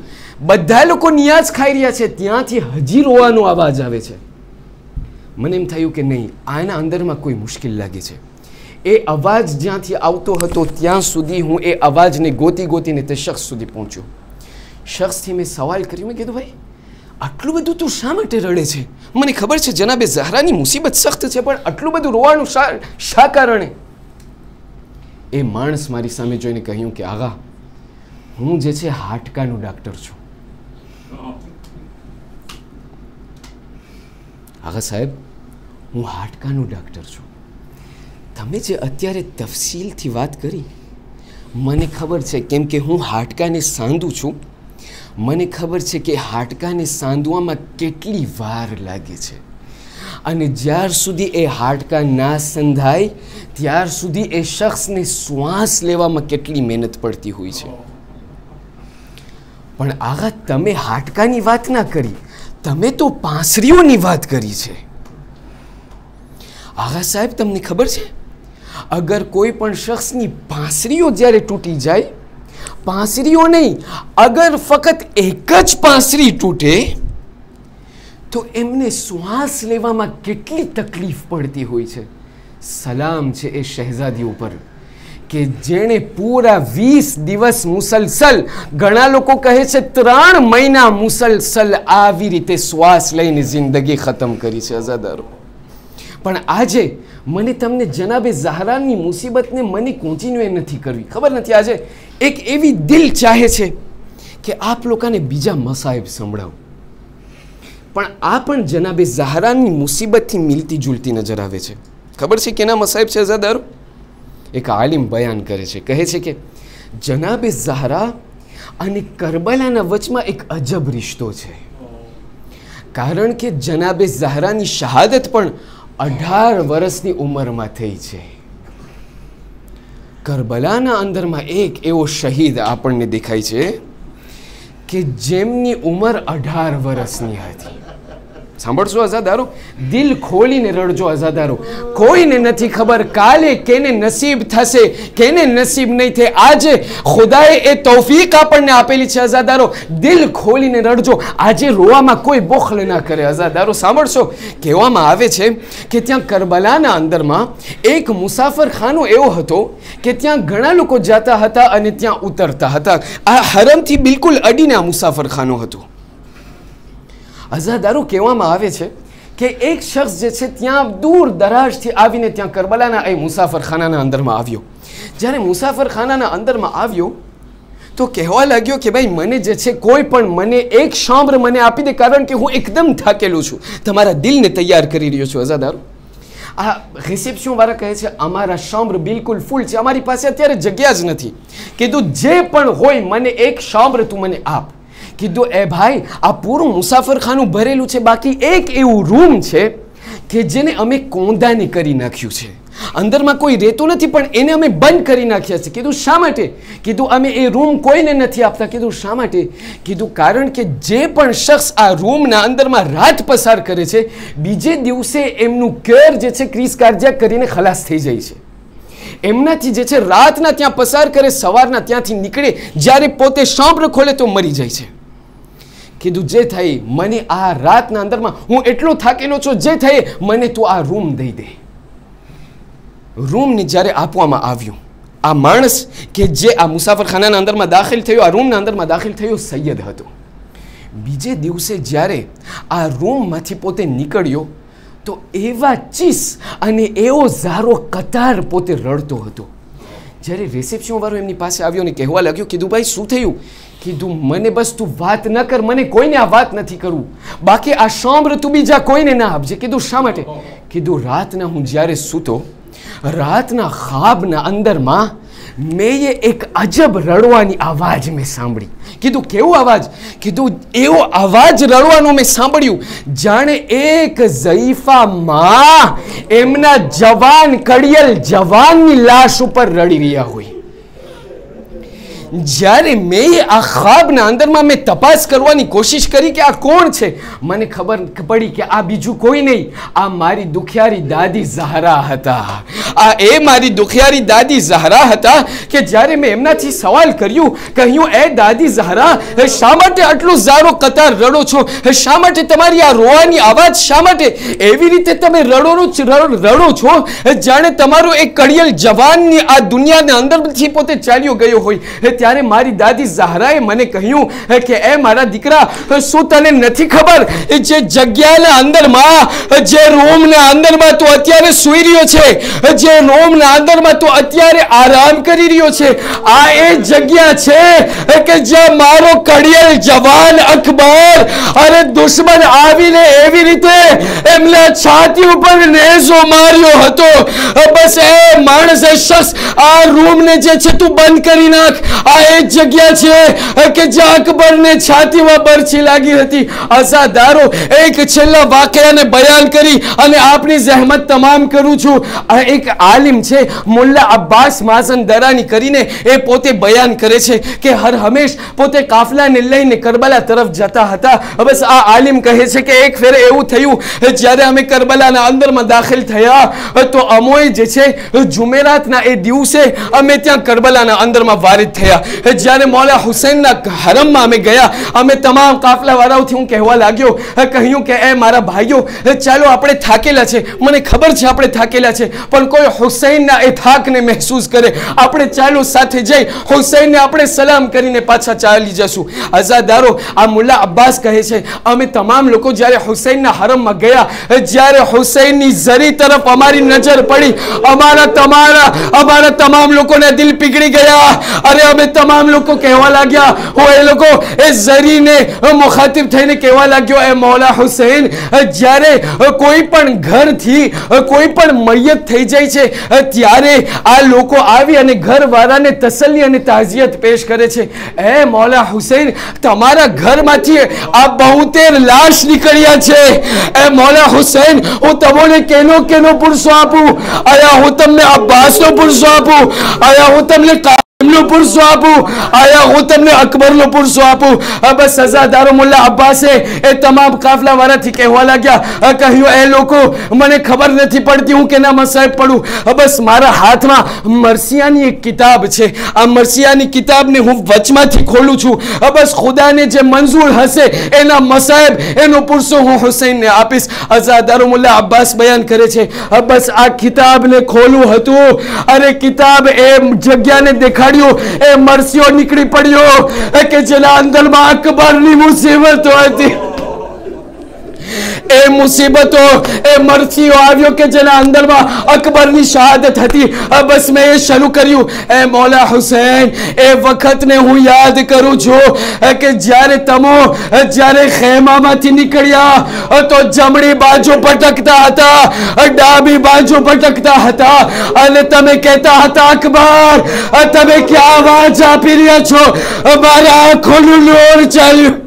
બધા લોકો નિયાઝ ખાઈ રહ્યા છે, ત્યાંથી હજી રોવાનો અવાજ આવે છે. મને એમ થયું કે નહીં, આના અંદરમાં કોઈ મુશ્કેલ લાગે છે. એ અવાજ જ્યાંથી આવતો હતો ત્યાં સુધી હું એ અવાજને ગોતી ગોતીને તે શખ્સ સુધી પહોંચ્યો. શખ્સથી મેં સવાલ કર્યો. મેં કીધું, ભાઈ આટલું બધું તું શા માટે રડે છે? મને ખબર છે જનાબે ઝહરાની મુસીબત સખ્ત છે, પણ આટલું બધું રોવાનું શા કારણે? એ માણસ મારી સામે જોઈને કહ્યું કે આગા, હું જે છે હાડકાનો ડાક્ટર છું. આગા સાહેબ, હું હાડકાનો ડાક્ટર છું. તમે જે અત્યારે તફસીલથી વાત કરી, મને ખબર છે, કેમ કે હું હાડકાને સાંધું છું. મને ખબર છે કે હાડકાને સાંધવામાં કેટલી વાર લાગે છે, અને જ્યાર સુધી એ હાડકા ના સંધાય ત્યાર સુધી એ શખ્સને શ્વાસ લેવામાં કેટલી મહેનત પડતી હોય છે. પણ આગા, તમે હાડકાની વાત ના કરી, તમે તો પાંસરીઓની વાત કરી છે. આગા સાહેબ, તમને ખબર છે, અગર કોઈ પણ શખ્સની પાંસરીઓ જ્યારે તૂટી જાય, પાંસરીઓ નહીં, અગર ફક્ત એક જ પાંસરી તૂટે તો એમને શ્વાસ લેવામાં કેટલી તકલીફ પડતી હોય છે. સલામ છે એ શહેઝાદી ઉપર કે જેણે પૂરા 20 દિવસ મુસલસલ, ઘણા લોકો કહે છે 3 મહિના મુસલસલ આવી રીતે શ્વાસ લઈને જિંદગી ખતમ કરી છે. અઝાદારો, પણ આજે મને તમને જનાબે ઝહરાની મુસીબતને મને કોન્ટિન્યુ નથી કરવી, ખબર નથી. આજે એક એવી દિલ ચાહે છે કે આપ લોકોને બીજા મસાઈબ સંભળાવું, પણ આ પણ જનાબે ઝહરાની મુસીબતથી મિલતી જુલતી નજર આવે છે. ખબર છે કેના મસાઈબ છે અઝાદારો? એક આલિમ બયાન કરે છે, કહે છે કે જનાબે ઝહરા અને કરબલાના વચમાં એક અજબ રિશ્તો છે. કારણ કે જનાબે ઝહરાની શહાદત પણ 18 વર્ષની ઉંમરમાં થઈ છે. કરબલાના અંદરમાં એક એવો શહીદ આપણને દેખાય છે કે જેમની ઉંમર 18 વર્ષની હતી. સાંભળશો અઝાદારો, દિલ ખોલીને રડજો અઝાદારો. કોઈને નથી ખબર કાલે કેને નસીબ થશે, કેને નસીબ નહીં થાય. આજે ખુદાએ એ તૌફીક આપણને આપેલી છે અઝાદારો. દિલ ખોલીને રડજો. આજે રોવામાં કોઈ બોખલ ના કરે અઝાદારો. સાંભળશો, કહેવામાં આવે છે કે ત્યાં કરબલાના અંદરમાં એક મુસાફરખાનો એવો હતો કે ત્યાં ઘણા લોકો જતા હતા અને ત્યાં ઉતરતા હતા. આ હરમથી બિલકુલ અડીને આ મુસાફરખાનો હતો. અઝાદારો, કહેવામાં આવે છે કે એક શખ્સ જે છે ત્યાં દૂર દરાજથી આવીને ત્યાં કરબલાના એ મુસાફરખાનાના અંદરમાં આવ્યો. જ્યારે મુસાફરખાનાના અંદરમાં આવ્યો તો કહેવા લાગ્યો કે ભાઈ મને જે છે કોઈ પણ મને એક શામ્ર મને આપી દે, કારણ કે હું એકદમ થાકેલો છું, તમારા દિલને તૈયાર કરી રહ્યો છું. અઝાદારો, આ રિસેપ્શન વાળા કહે છે અમારા શામ્ર બિલકુલ ફૂલ છે, અમારી પાસે અત્યારે જગ્યા જ નથી. કીધું જે પણ હોય મને એક શામ્ર તું મને આપ. કીધું એ ભાઈ, આ પૂરું મુસાફરખાનું ભરેલું છે, બાકી એક એવું રૂમ છે કે જેને અમે કોંદાને કરી નાખ્યું છે, અંદરમાં કોઈ રહેતું નથી, પણ એને અમે બંધ કરી નાખ્યા છે. કીધું શા માટે? કીધું અમે એ રૂમ કોઈને નથી આપતા. કીધું શા માટે? કીધું કારણ કે જે પણ શખ્સ આ રૂમના અંદરમાં રાત પસાર કરે છે, બીજે દિવસે એમનું ઘર જે છે ક્રીસ કાર્જિયા કરીને ખલાસ થઈ જાય છે. એમનાથી જે છે રાતના ત્યાં પસાર કરે, સવારના ત્યાંથી નીકળે, જ્યારે પોતે શામ્ર ખોલે તો મરી જાય છે. કીધું જે થાય મને આ રાતના અંદરમાં, હું એટલો થાકેલો છું, જે થાય મને તું આ રૂમ દઈ દે. રૂમને જ્યારે આપવામાં આવ્યું, આ માણસ કે જે આ મુસાફરખાનાના અંદરમાં દાખલ થયો, આ રૂમના અંદરમાં દાખલ થયો, સૈયદ હતો. બીજે દિવસે જ્યારે આ રૂમમાંથી પોતે નીકળ્યો તો એવા ચીસ અને એવો ઝારો કતાર પોતે રડતો હતો. જ્યારે રિસેપ્શન વાળો એમની પાસે આવ્યો ને કહેવા લાગ્યો, કીધું ભાઈ શું થયું? કીધું મને બસ તું વાત ન કર, મને કોઈને આ વાત નથી કરવું, બાકી આ શામ્ર તું બીજા કોઈને ના આપજે. કીધું શા માટે? કીધું રાતના હું જ્યારે સૂતો, રાતના ખ્વાબના અંદરમાં મેં એક અજબ રડવાની આવાજ મેં સાંભળી. કીધું કેવો અવાજ? કીધું એવો અવાજ રડવાનો મેં સાંભળ્યું જાણે એક ઝઈફા માં એમના જવાન કડિયલ જવાનની લાશ ઉપર રડી રહ્યા હોય. જ્યારે મેં આ ખ્વાબના અંદરમાં મેં તપાસ કરવાની કોશિશ કરી કે આ કોણ છે, મને ખબર પડી કે આ બીજું કોઈ નહીં, આ મારી દુખિયારી દાદી ઝહરા હતા. એ મારી દુખિયારી દાદી ઝહરા હતા કે જ્યારે મેં એમનાથી સવાલ કહ્યું એ દાદી ઝહરા, શા માટે આટલું ઝારો કતાર રડો છો? શા માટે તમારી આ રોવાની આવાજ, શા માટે એવી રીતે તમે રડો છો જાણે તમારો એક કડિયલ જવાનની આ દુનિયાના અંદરથી પોતે ચાલ્યો ગયો હોય? ત્યારે મારી દાદી ઝહરાએ મને કહ્યું કે એ મારા દીકરા, શું તને નથી ખબર જે જગ્યાના અંદરમાં, જે રૂમના અંદરમાં તું અત્યારે સૂઈ રહ્યો છે, જે રૂમના અંદરમાં તું અત્યારે આરામ કરી રહ્યો છે, આ એ જગ્યા છે કે જ્યાં મારો કડિયલ જવાન અકબર, અરે દુશ્મન આવીને એવી રીતે એમના છાતી ઉપર નેઝો માર્યો હતો. બસ એ માણસ, એ શખ્સ, આ રૂમને જે છે તું બંધ કરી નાખ. આ એ જગ્યા છે કે જ્યાં અકબરને છાતીમાં બરછી લાગી હતી. અઝાદારો, એક છેલ્લા વાકયાને બયાન કરી અને આપની જહેમત તમામ કરું છું. આ એક આલિમ છે મુલ્લા અબ્બાસ માઝન દરાની કરીને, એ પોતે બયાન કરે છે કે હર હંમેશ પોતે કાફલાને લઈને કરબલા તરફ જતા હતા. બસ આ આલિમ કહે છે કે એક ફેર એવું થયું જ્યારે અમે કરબલાના અંદરમાં દાખલ થયા તો અમોએ જે છે જુમેરાતના એ દિવસે અમે ત્યાં કરબલાના અંદરમાં વારિદ થયા. જ્યારે મૌલા હુસૈનના હરમમાં અમે ગયા, અમે તમામ કાફલા વાળાઓથી હું કહેવા લાગ્યો, કહ્યું કે એ મારા ભાઈઓ, ચાલો આપણે થાકેલા છે, મને ખબર છે આપણે થાકેલા છે, પણ કોઈ હુસૈનના એ થાકને મહેસૂસ કરે, આપણે ચાલો સાથે જઈ હુસૈનને આપણે સલામ કરીને પાછા ચાલી જશું. અઝાદારો, આ મુલ્લા અબ્બાસ કહે છે અમે તમામ લોકો જ્યારે હુસૈનના હરમમાં ગયા, જ્યારે હુસૈનની ઝરી તરફ અમારી નજર પડી, અમારા તમામ લોકોના દિલ પીગળી ગયા. અરે અમે તમામ લોકો કહેવા લાગ્યા, એ લોકો એ ઝરીને મુખાતિબ થઈને કહેવા લાગ્યો, એ મૌલા હુસૈન, જ્યારે કોઈ પણ ઘરથી કોઈ પણ મૈયત થઈ જાય છે ત્યારે આ લોકો આવી અને ઘરવાળાને તસલ્લી અને તાઝિયત પેશ કરે છે. એ મૌલા હુસૈન, તમારા ઘરમાંથી આ 72 લાશ નીકળ્યા છે. એ મૌલા હુસૈન, હું તમને કેનો પુરસો આપું? આયા હું તમને અબ્બાસનો પુરસો આપું? આયા હું તમને પુરસો આપું? આયા હું તમને અકબરનો પુરસો આપું? બસ સજાદારો મુલ્લા અબ્બાસે એ તમામ કાફલા વાળાથી કહેવા લાગ્યા, કહ્યું એ લોકો, મને ખબર નથી પડતી હું કેના મસાહેબ પડું. બસ મારા હાથમાં મરસિયાની એક કિતાબ છે, આ મરસિયાની કિતાબને હું વચમાંથી ખોલું છું. બસ ખુદાને જે મંજૂર હશે એના મસાહેબ, એનો પુરસો હું હુસૈનને આપીશ. અઝાદારો મુલ્લા અબ્બાસ બયાન કરે છે, બસ આ કિતાબને ખોલું હતું, અરે કિતાબ એ જગ્યાને દેખાડ્યું, એ મરસીઓ નીકળી પડ્યો કે જેના અંદરમાં અકબરની મુસીબતો હતી. એ મુસીબતો, એ મરસીઓ આવ્યો કે જેના અંદરમાં અકબરની શહાદત હતી. બસ મેં એ શરૂ કર્યું, એ મૌલા હુસૈન, એ વખતને હું યાદ કરું છું કે જ્યારે ખેમામાંથી નીકળ્યા તો જમણી બાજુ પટકતા હતા, ડાબી બાજુ પટકતા હતા અને તમે કહેતા હતા, અકબર, તમે ક્યાં આવાજ આપી રહ્યા છો? મારા આંખોનું લોર ચાલ્યું.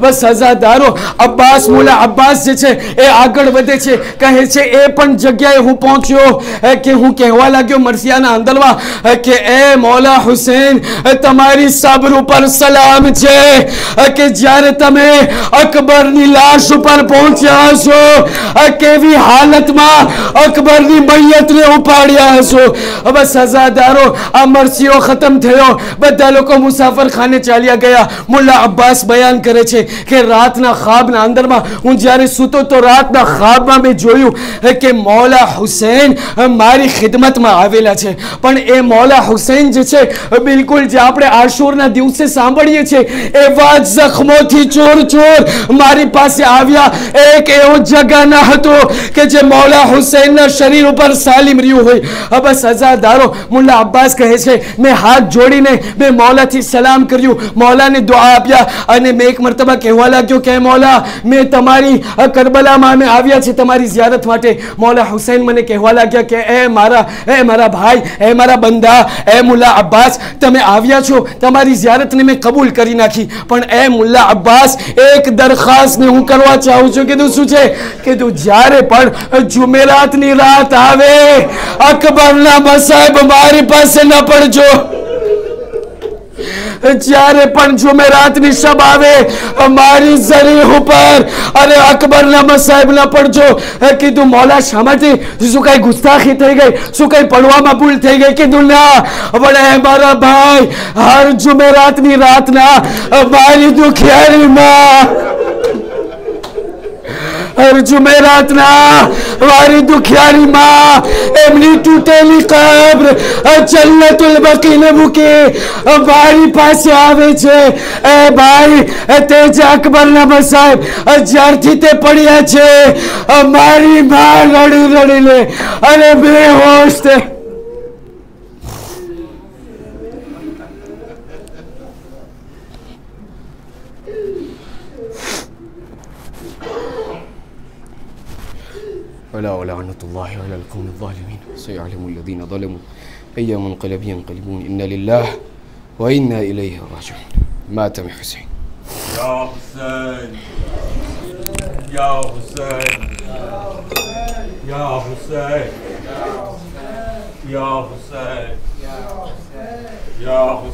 બસ સજાદારો, અબ્બાસ, મુલ્લા અબ્બાસ જે છે એ આગળ વધે છે, કહે છે એ પણ જગ્યાએ હું પહોંચ્યો કે હું કહેવા લાગ્યો મરસિયાના અંદરમાં કે એ મૌલા હુસૈન, તમારી સબ્ર ઉપર સલામ છે કે જ્યારે તમે અકબરની લાશ ઉપર પહોંચ્યા હશો, કેવી હાલતમાં અકબરની મૈયતને ઉપાડ્યા હશો. બસ સજાદારો, આ મરસીઓ ખતમ થયો, બધા લોકો મુસાફર ખાને ચાલ્યા ગયા. મુલ્લા અબ્બાસ બયાન કરે છે કે રાતના ખ્વાબના અંદરમાં હું જ્યારે સૂતો તો રાતના ખ્વાબમાં મેં જોયું કે મૌલા હુસૈન મારી ખિદમતમાં આવેલા છે. પણ એ મૌલા હુસૈન જે છે બિલકુલ જે આપણે આશુરના દિવસે સાંભળીએ છીએ એવા જખ્મોથી ચોર મારી પાસે આવ્યા. એક એવો જગા ન હતો કે જે મૌલા હુસૈનના શરીર ઉપર સાલિમ રહ્યું હોય. બસ અઝાદારો, મુલ્લા અબ્બાસ કહે છે મેં હાથ જોડીને મેં મૌલાથી સલામ કર્યું, મૌલાને દુઆ આપ્યા અને મેં એક મરતબા કહેવા લાગ્યો કે મૌલા, મેં તમારી કરબલામાં અમે આવ્યા છે તમારી ઝિયારત માટે. મૌલા હુસૈન મને કહેવા લાગ્યા કે એ મારા ભાઈ, એ મારા બંદા, એ મુલ્લા અબ્બાસ, તમે આવ્યા છો, તમારી ઝિયારતને મેં કબૂલ કરી નાખી. પણ એ મુલ્લા અબ્બાસ, એક દરખાસ્તને હું કરવા ચાહું છું. કીધું શું છે? કીધું જ્યારે પણ જુમેરાતની રાત આવે, અકબરના મસાહેબ મારી પાસે ન પડજો. જ્યારે પણ જુમેરાતની શબ આવે મારી ઝરીહ ઉપર અને અકબરના મસાહેબના પડજો કીધું મોલા શા માટે શું કઈ ગુસ્તાખી થઈ ગઈ શું કઈ પડવામાં ભૂલ થઈ ગઈ કીધું ના વડે મારા ભાઈ હર જુમેરાતની રાતના મારી દુખિયારીમાં હર જુમેરાતના મારી દુખિયારીમાં એમની તૂટેલી કબ્ર જન્નતુલ બકીને મૂકી મારી પાસે આવે છે એ ભાઈ તે જે અકબરના મસાહેબ જ્યારથી તે પડ્યા છે મારી માં રડી રડીને અને બેહોશ તે ولا ولعنة الله على القوم الظالمين سيعلم الذين ظلموا أي منقلب ينقلبون إنا لله وإنا إليه راجعون مات من حسين يا حسين يا حسين يا حسين يا حسين يا حسين